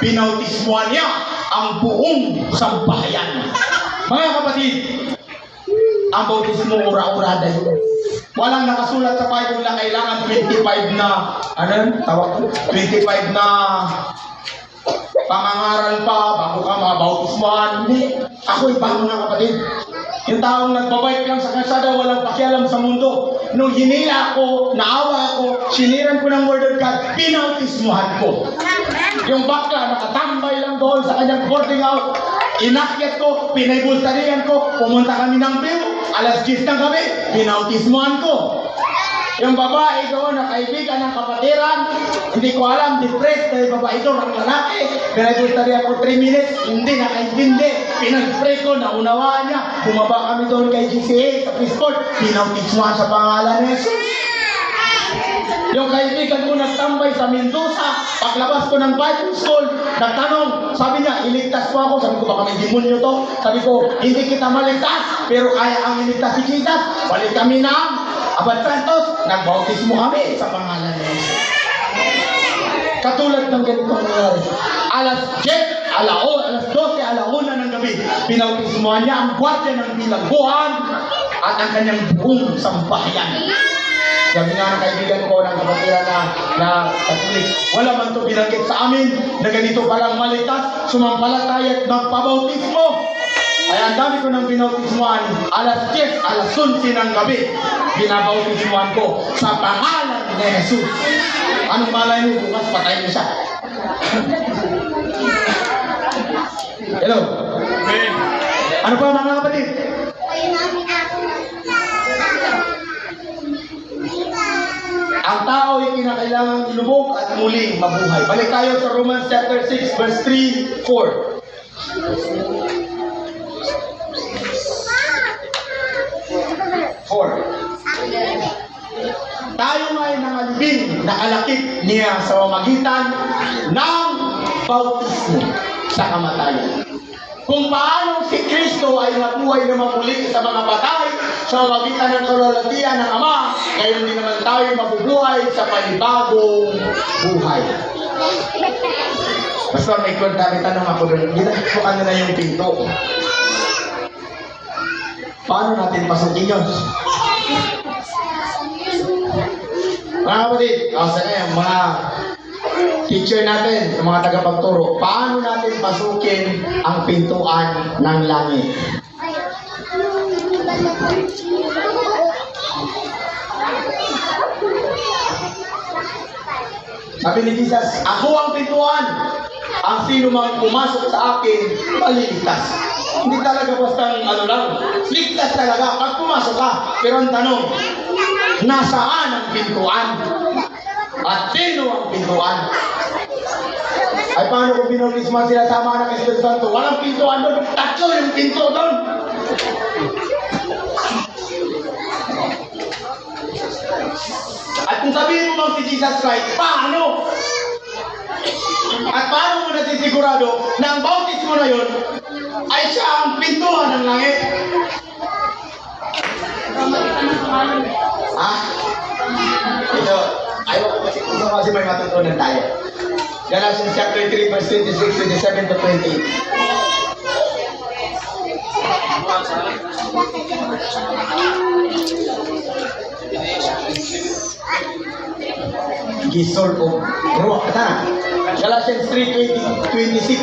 pinautismuhan niya ang buong sambahayan. Mga kapatid, ang bautismo ura-urada yun. Walang nakasulat sa Bible na kailangan 25 na, 25 na pangangaral pa bago ka mabautismuhan. Hindi. Ako'y bago mga kapatid. Yung taong nagbabike lang sa kalsada, walang pakialam sa mundo. Nung hinila ako, naawa ako, siniran ko ng word of God, pinautismuhan ko. Yung bakla, nakatambay lang doon sa kanyang boarding out. Inakyat ko, pinaybultarihan ko, pumunta kami ng view, alas 10 ng gabi, pinautismuhan ko. Yung babae doon na kaibigan ng kapatiran, hindi ko alam, depressed na yung babae doon, ang lalaki. Pinaybultarihan ko 3 minutes, hindi nakaintindi. Pinag-pray ko, naunawaan niya. Bumaba kami doon kay GCA sa Fishport, pinautismuhan sa pangalan ni Jesus. Yung kaibigan ko nagtambay sa Mendoza, paglabas ko ng Bible school, nagtanong, sabi niya, iligtas mo ako. Sabi ko, baka may demonyo to. Sabi ko, hindi kita maligtas, pero kaya ang iligtas si Jesus. Balik kami ng Abad Santos, nagbautismo kami sa pangalan ni Jesus. Katulad ng ganitong nangyari. Alas 12, alauna ng gabi, pinautismuhan niya ang gwardiya ng bilangguan at ang kanyang buong sambahayan. Sabi nga ng kaibigan ko ng kapatiran na Katolik, wala man ito binanggit sa amin na ganito palang maligtas, sumampalataya at magpabautismo. Kaya ang dami ko ng binautismuhan, alas 10, alas 11 ng gabi, binabautismuhan ko sa pangalan ni Jesus. Anong malay mo, bukas patayin mo siya. Hello? Ano pa mga kapatid? Ang tao ay kinakailangang ilubog at muling mabuhay. Balik tayo sa Romans chapter 6, verse 3, 4. Tayo ay nangalibing, nakalakip niya sa pamamagitan ng bautismo sa kamatayan. Kung paano si Kristo ay nabuhay na muli sa mga patay sa pamamagitan ng kalwalhatian ng Ama, gayon din naman tayo mabubuhay sa panibagong buhay. Basta may tanong ako doon, ginagawa na yung pinto. Paano natin pasukin yun? Mga kapatid, sana yung mga teacher natin, yung mga tagapagturo, paano natin pasukin ang pintuan ng langit? Sabi ni Jesus, ako ang pintuan. Ang sino mang pumasok sa akin, maliligtas. Hindi talaga basta ligtas talaga pag pumasok ka. Pero ang tanong, nasaan ang pintuan? At sino ang pintuan? Ay paano kung binautisman sila sama ng Espiritu Santo? Walang pintuan doon. Tatlo yung pinto doon. At kung sabihin mo bang si Jesus Christ, paano? At paano mo nasisigurado na ang bautismo na yun ay siya ang pintuan ng langit? Ha? Ito, ayaw ko kasi may matutunan tayo. Galatians chapter 3, verse 26, 27 to 28. Gisol o ruwak ka na. Galatians 3, 26.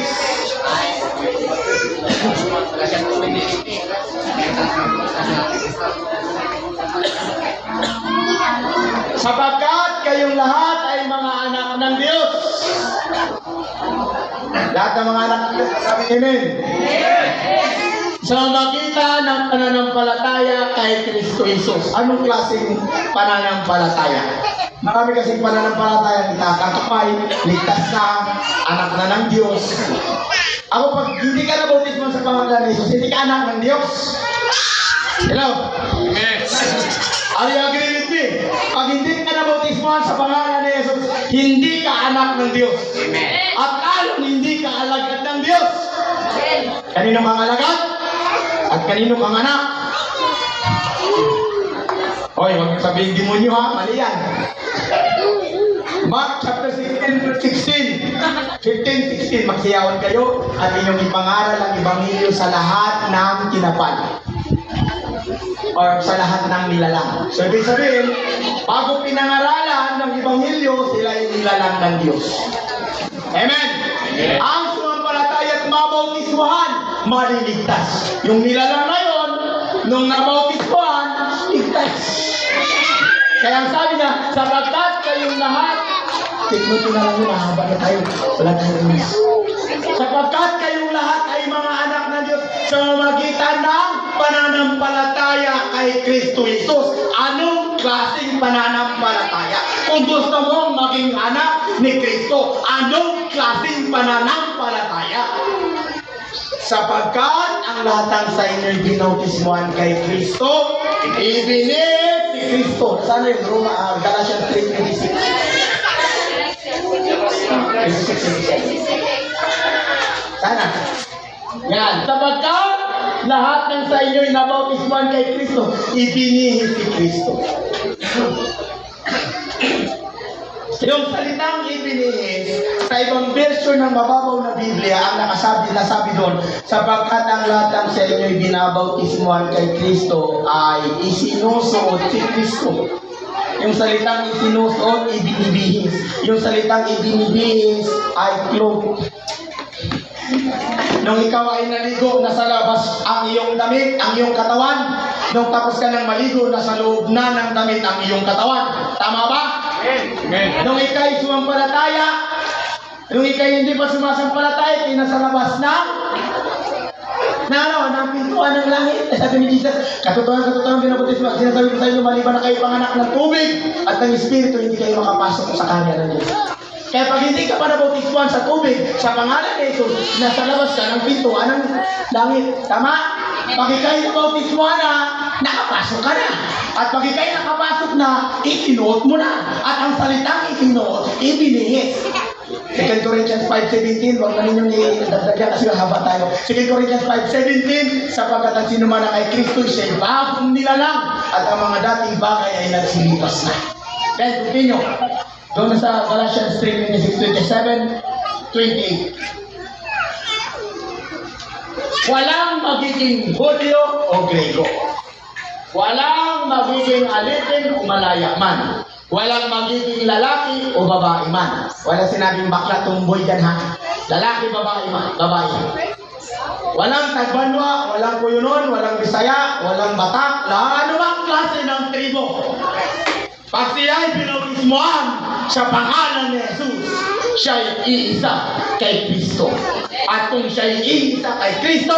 Sapagkat kayong lahat ay mga anak ng Diyos. Lahat ng mga anak ng Diyos, sabi amen. Sa magitan ng pananampalataya kay Kristo Jesus. Anong klaseng pananampalataya? Marami kasing pananampalataya, nagkakatupay, ligtas na, anak na ng Diyos. Ako pag hindi ka nabautismo sa pangalan ni Jesus, hindi ka anak ng Diyos. Hello? Amen. Are you agree with me? Pag hindi ka nabautismo sa pangalan ni Jesus, hindi ka anak ng Diyos. Amen. At lalong hindi ka alagad ng Diyos. Kanino kang alagad? At kanino kang anak? Hoy, huwag niyo sabihin demonyo ha, mali yan. Mark chapter 16, verse 16. 15, 16, magsiyawan kayo at inyong ipangaral ang ebanghelyo sa lahat ng tinapan. Or sa lahat ng nilalang. So, ibig sabihin, bago pinangaralan ng ebanghelyo, sila yung nilalang ng Diyos. Amen? Ang sumampalataya at mabautismuhan, maliligtas. Yung nilalang na yun, nung nabautismuhan, ligtas. Kaya ang sabi niya, sapagkat kayong lahat, tikmutin na lang yun, mahaba na tayo. Wala tayong miss. Sapagkat kayong lahat ay mga anak ng Diyos sa magitan ng pananampalataya kay Kristo Jesus. Anong klaseng pananampalataya? Kung gusto mong maging anak ni Kristo, anong klaseng pananampalataya? Sapagkat ang lahat sa inyo'y binautismuhan kay Kristo, ibinit si Kristo. Sana yung Galatians 3:26. Sana. Yan. Sapagkat lahat ng sa inyo'y nabautismuhan kay Kristo, ibinihis si Kristo. Yung salitang ibinihis, sa ibang version ng mababaw na Biblia, ang nasabi doon, sapagkat ang lahat ng sa inyo'y binabautismuhan kay Kristo ay isinusuot si Kristo. Yung salitang isinusuot, ibinibihis. Yung salitang ibinibihis ay cloak. Nung ikaw ay naligo, nasa labas ang iyong damit, ang iyong katawan. Nung tapos ka ng maligo, nasa loob na ng damit ang iyong katawan. Tama ba? Amen. Nung ika'y sumampalataya, nung ika'y hindi pa sumasampalataya, ika'y nasa labas ng pintuan ng langit. Sabi ni Jesus, katotohanan binabautismo, sinasabi ko sa inyo, maliban na kayo panganak ng tubig at ng Espiritu, hindi kayo makapasok sa kanya ng Diyos. Kaya pag hindi ka pa nabautismuhan sa tubig, sa pangalan ni Jesus, nasa labas ka ng pintuan ng langit. Tama? Pag ika'y nabautismuhan na, nakapasok ka na. At pag ika'y nakapasok na, isinuot mo na. At ang salitang isinuot, ibinihis. 2 Corinthians 5:17, huwag na ninyo ni-dagdagan kasi haba tayo. 2 Corinthians 5:17, sapagkat ang sinuman na kay Kristo siya'y bagong nilalang at ang mga dating bagay ay nagsilipas na. Then, continue. Doon sa Galatians 3:26-27, 28. Walang magiging Hudyo o Grego. Walang magiging alipin o malaya man. Walang magiging lalaki o babae man. Walang sinabing bakla, tumboy dyan ha. Lalaki, babae man. Babae. Walang Tagbanwa, walang Kuyunon, walang Bisaya, walang Batak, anumang klase ng tribo. Pag siya'y binautismuhan sa pangalan ni Jesus, siya'y iisa kay Kristo. At kung siya'y iisa kay Kristo,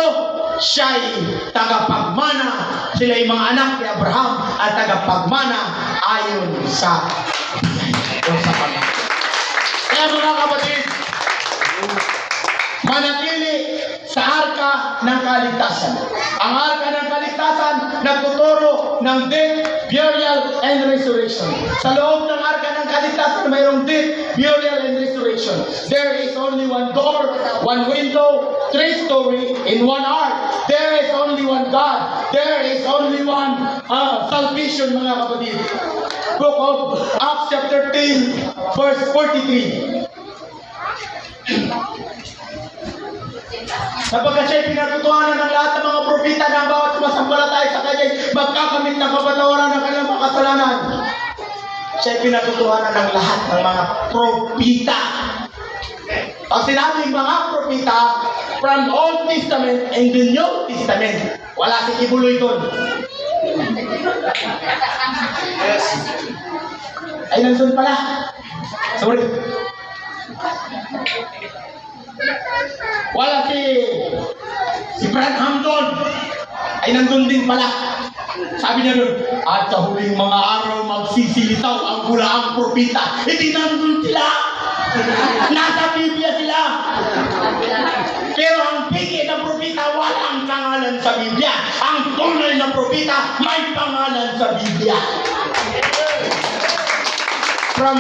siya'y tagapagmana. Sila'y mga anak ni Abraham at tagapagmana ayon sa Panginoon. Kaya mga kapatid, manatili sa arka ng kaligtasan. Ang arka ng kaligtasan nagtuturo ng death, burial, and resurrection. Sa loob ng arka ng kaligtasan, mayroong death, burial, and resurrection. There is only one door, one window, three story, in one ark. There is only one God. There is only one salvation, mga kapatid. Book of Acts chapter 10, verse 43. Sapagkat siya'y pinatutuhanan ng lahat ng mga propeta na ang bawat sumasampalataya sa kanya magkakamit ng kapatawaran ng kanilang mga kasalanan. Siya'y pinatutuhanan ng lahat ng mga propeta. Ang sinabing mga propeta from Old Testament and the New Testament. Wala si Kibuloy doon. Ay, nandun pala. Sorry. Wala si Branham doon. Ay, nandun din pala. Sabi niya doon, at sa huling mga araw magsisilitaw ang bulaang propeta. Hindi nandun sila. Nasa Biblia sila. Pero ang piki ng propeta walang pangalan sa Biblia. Ang tunay na propeta may pangalan sa Biblia. From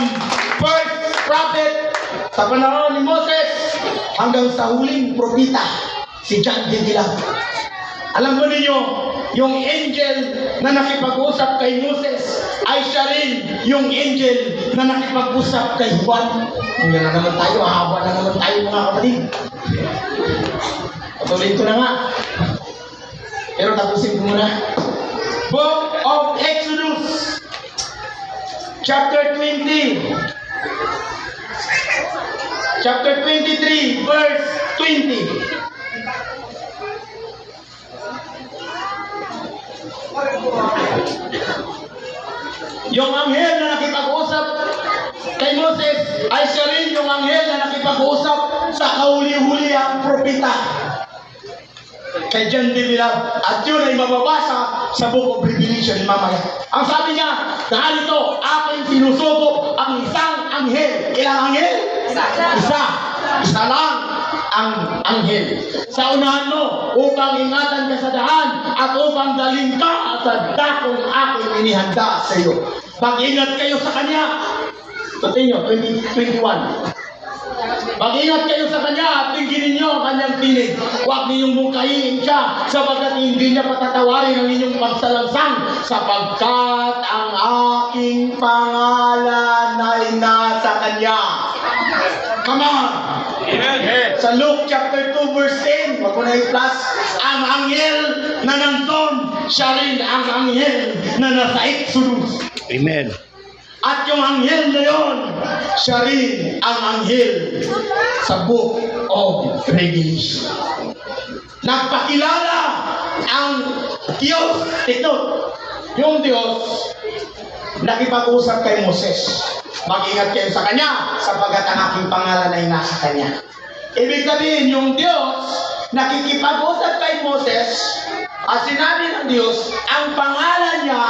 first prophet sa panahon ni Moses hanggang sa huling propeta, si John Didilang. Alam mo ninyo, yung angel na nakipag-usap kay Moses ay siya rin yung angel na nakipag-usap kay Juan. Kung yan na naman tayo, haba na naman tayo mga kapatid. Patuloy ko na nga. Pero tapusin ko muna. Book of Exodus, chapter 20. Chapter 23, verse 20. Yung anghel na nakipag-usap kay Moses ay siya rin yung anghel na nakipag-usap sa kahuli-huli ang propeta kay John Didilang. At yun ay mababasa sa Book of Revelation mamaya. Ang sabi niya, narito aking sinusugo ang isang anghel. Ilang anghel? Isa. Isa lang ang anghel. Sa unahan mo upang ingatan ka sa daan at upang daling ka sa dakong aking inihanda sa iyo. Mag-ingat kayo sa kanya. Continue, 21. Mag-ingat kayo sa kanya at tingin ninyo ang kanyang tinig. Huwag ninyong mungkahiin siya sapagkat hindi niya patatawarin ang inyong pagsalangsang sapagkat ang aking pangalan ay nasa kanya. Come on! Amen. Sa Luke chapter 2 verse 10, wag ko na i-plus, ang anghel na nandun, siya rin ang anghel na nasa Exodus. Amen. At yung anghel na yun, siya rin ang anghel sa Book of Revelation. Nagpakilala ang Diyos. Ito, yung Diyos, nakipag-usap kay Moses. Mag-ingat kayo sa kanya, sapagkat ang aking pangalan ay nasa kanya. Ibig sabihin, yung Diyos, nakikipag-usap kay Moses, at sinabi ng Diyos, ang pangalan niya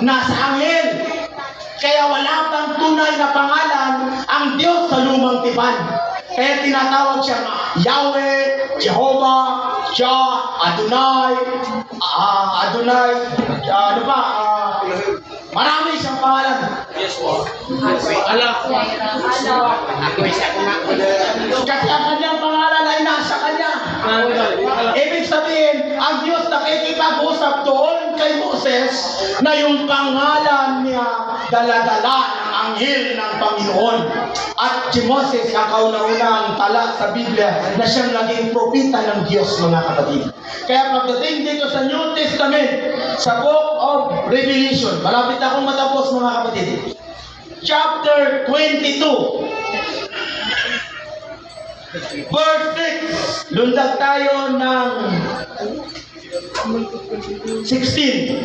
nasa anghel. Kaya wala pang tunay na pangalan ang Diyos sa lumang tipan. Kaya tinatawag siyang Yahweh, Jehovah, Jah, Adonai, marami siyang pangalan. Yes, po. Kasi ang kanyang pangalan ay nasa kanya. Ibig sabihin, ang Diyos nakikipag-usap doon kay Moses na yung pangalan niya dala-dala ng anghel ng Panginoon. At si Moses ang kauna-unang tala sa Biblia na siyang naging propeta ng Diyos, mga kapatid. Kaya pagdating dito sa New Testament, sa Book of Revelation, malapit akong matapos, mga kapatid. Chapter 22. Verse 6. Lundag tayo ng 16.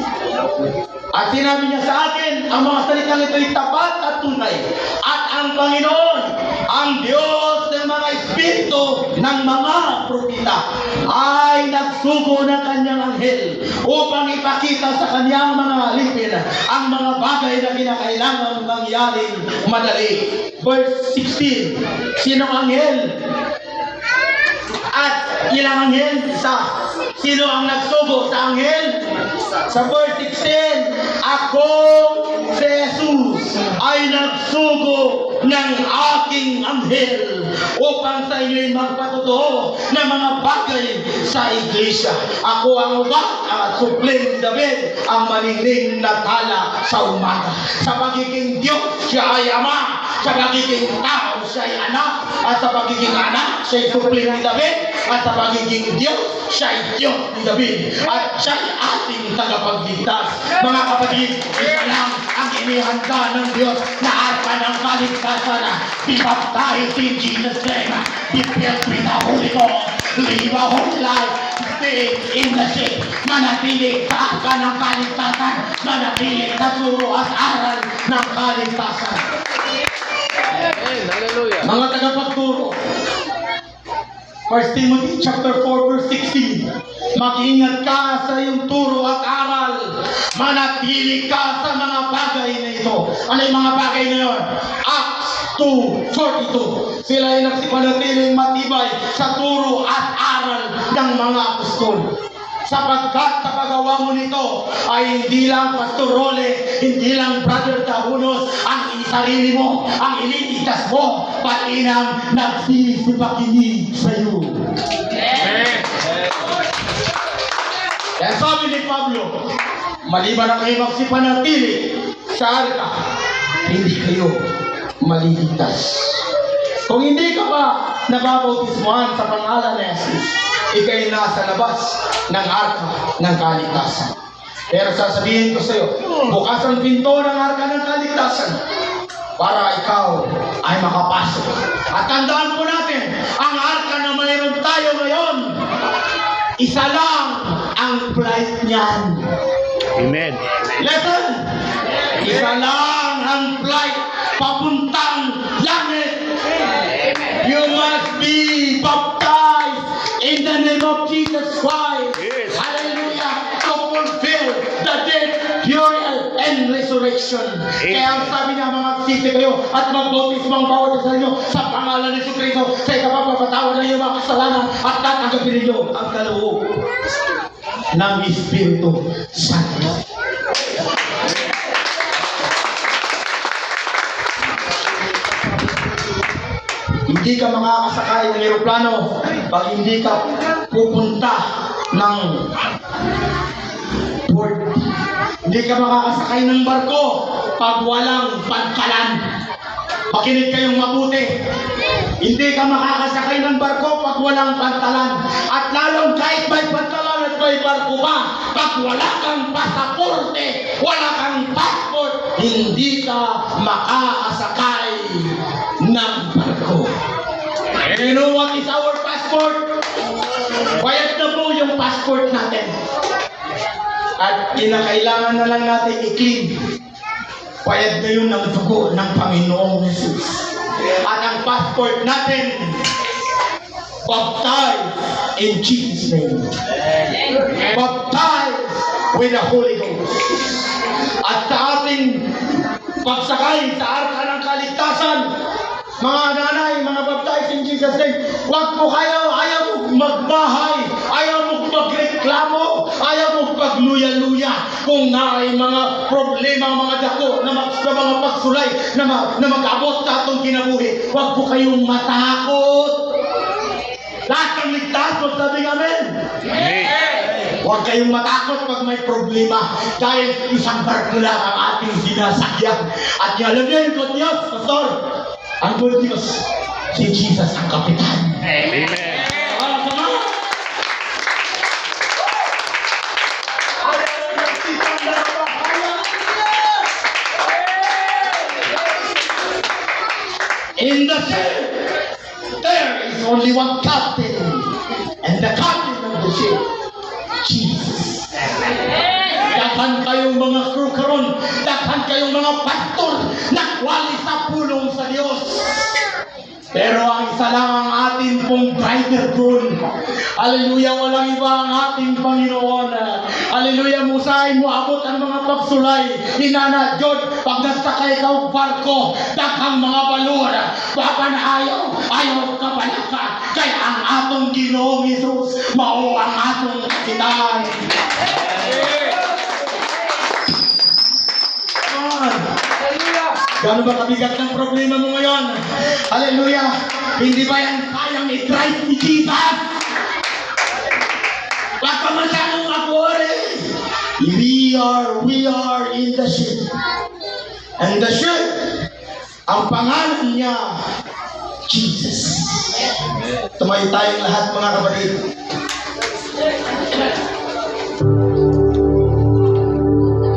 At sinabi niya sa akin, ang mga salitang ito'y tapat at tunay. At ang Panginoon, ang Diyos ng mga espiritu ng mga propeta, ay nagsugo ng kanyang anghel upang ipakita sa kanyang mga alipin ang mga bagay na kinakailangan mangyaring madali. Verse 16. Sinong anghel? At ilang anghel? Isa. Sino ang nagsugo sa anghel? Sa verse 16, ako si Jesus ay nagsugo ng aking anghel upang sa inyo'y magpatotoo ng mga bagay sa iglesia. Ako ang ugat at supling David, ang maningning na tala sa umaga. Sa pagiging Diyos, siya ay Ama. Sa pagiging tao, siya ay anak. At sa pagiging anak, siya ay supling ni David. At sa pagiging Diyos, siya ay Diyos ni David. At siya ay ating tagapagligtas. Mga kapatid, isa lang ang inihanda ng Diyos na arpa ng kaligtasan. Be baptized in Jesus' name. Be filled with the Holy Ghost. Live a holy life. Stay in the ship. Manatili sa arka ng kaligtasan. Manatili sa turo at aral ng kaligtasan. Amen. Hallelujah. Mga tagapagturo, 1 Timothy chapter 4 verse 16. Mag-ingat ka sa iyong turo at aral. Manatili ka sa mga bagay na ito. Ano yung mga bagay na yun? Acts 2:42. Sila ay nagsipanatiling matibay sa turo at aral ng mga apostol. Sapagkat sa paggawa mo nito ay hindi lang Pastor Role, hindi lang Brother Tabunos ang sarili mo, ang ililigtas mo, pati nang nagsisipakinig sa iyo. Amen. Kaya sabi ni Pablo, maliban na kayo magsipanatili sa arka, hindi kayo maliligtas. Kung hindi ka ba nababautismuhan sa pangalan ni Jesus, ikay nasa labas ng arka ng kaligtasan. Pero sasabihin ko sa iyo, bukas ang pinto ng arka ng kaligtasan para ikaw ay makapasok. At tandaan po natin, ang arka na mayroon tayo ngayon, isa lang ang flight niyan. Amen. Listen! Isa lang ang flight papuntang langit. You must be baptized in the name of Jesus Christ. Yes. Hallelujah. To fulfill the death, burial, and resurrection. Kaya ang sabi niya, mga sisi kayo at magbautismo ang bawat isa ninyo sa pangalan ni Jesucristo sa ikapagpapatawad ng iyong mga kasalanan at tatanggapin ninyo ang kaloob ng Espiritu Santo. Hindi ka makakasakay ng eroplano pag hindi ka pupunta ng port. Hindi ka makakasakay ng barko pag walang pantalan. Makinig kayong mabuti. Hindi ka makakasakay ng barko pag walang pantalan. At lalong kahit may pantalan at may barko pa, pag wala kang pasaporte, wala kang passport, hindi ka makakasakay ng barko. And you know what is our passport? Bayad na po yung passport natin. At kinakailangan na lang natin i-clean. Bayad na yun ng dugo ng Panginoong Jesus. At ang passport natin, baptized in Jesus' name. Baptized with the Holy Ghost. At sa ating pagsakay sa arka ng kaligtasan, mga nanay, mga baptized in Jesus' name, huwag po kayo, ayaw mo magbahay, ayaw mo magreklamo, ayaw mo pagluya-luya kung may mga problema, mga dako, na mga pagsulay, na mag-abot sa atong kinabuhi. Huwag po kayong matakot. Lahat ng ligtas, magsabing amen. Amen. Huwag kayong matakot pag may problema dahil isang barko lang ang ating sinasakyan. At alam niyo yung good news, Pastor, ang good news, si Jesus ang kapitan. Amen. In the ship, there is only one captain, and the captain of the ship, Jesus. Daghan kayong mga crew karon, daghan kayong mga pastor na kwali sa pulong sa Diyos. Pero ang isa lang ang ating pong bridegroom. Hallelujah, walang iba ang ating Panginoon. Hallelujah, musahin mo abot ang mga pagsulay. Inana, Jod, pag nasakay ka og barko, daghang mga balur. Baka na ayaw ka balaka. Kaya ang atong Ginoong Hesus, mao ang atong kapitan. Hallelujah. Gano'n ba kabigat ng problema mo ngayon? Hallelujah! Hindi ba yan kayang i-drive ni Jesus? Baka masyadong mapuri. We are in the ship. And the ship, ang pangalan niya, Jesus. Tumayo tayong lahat mga kapatid.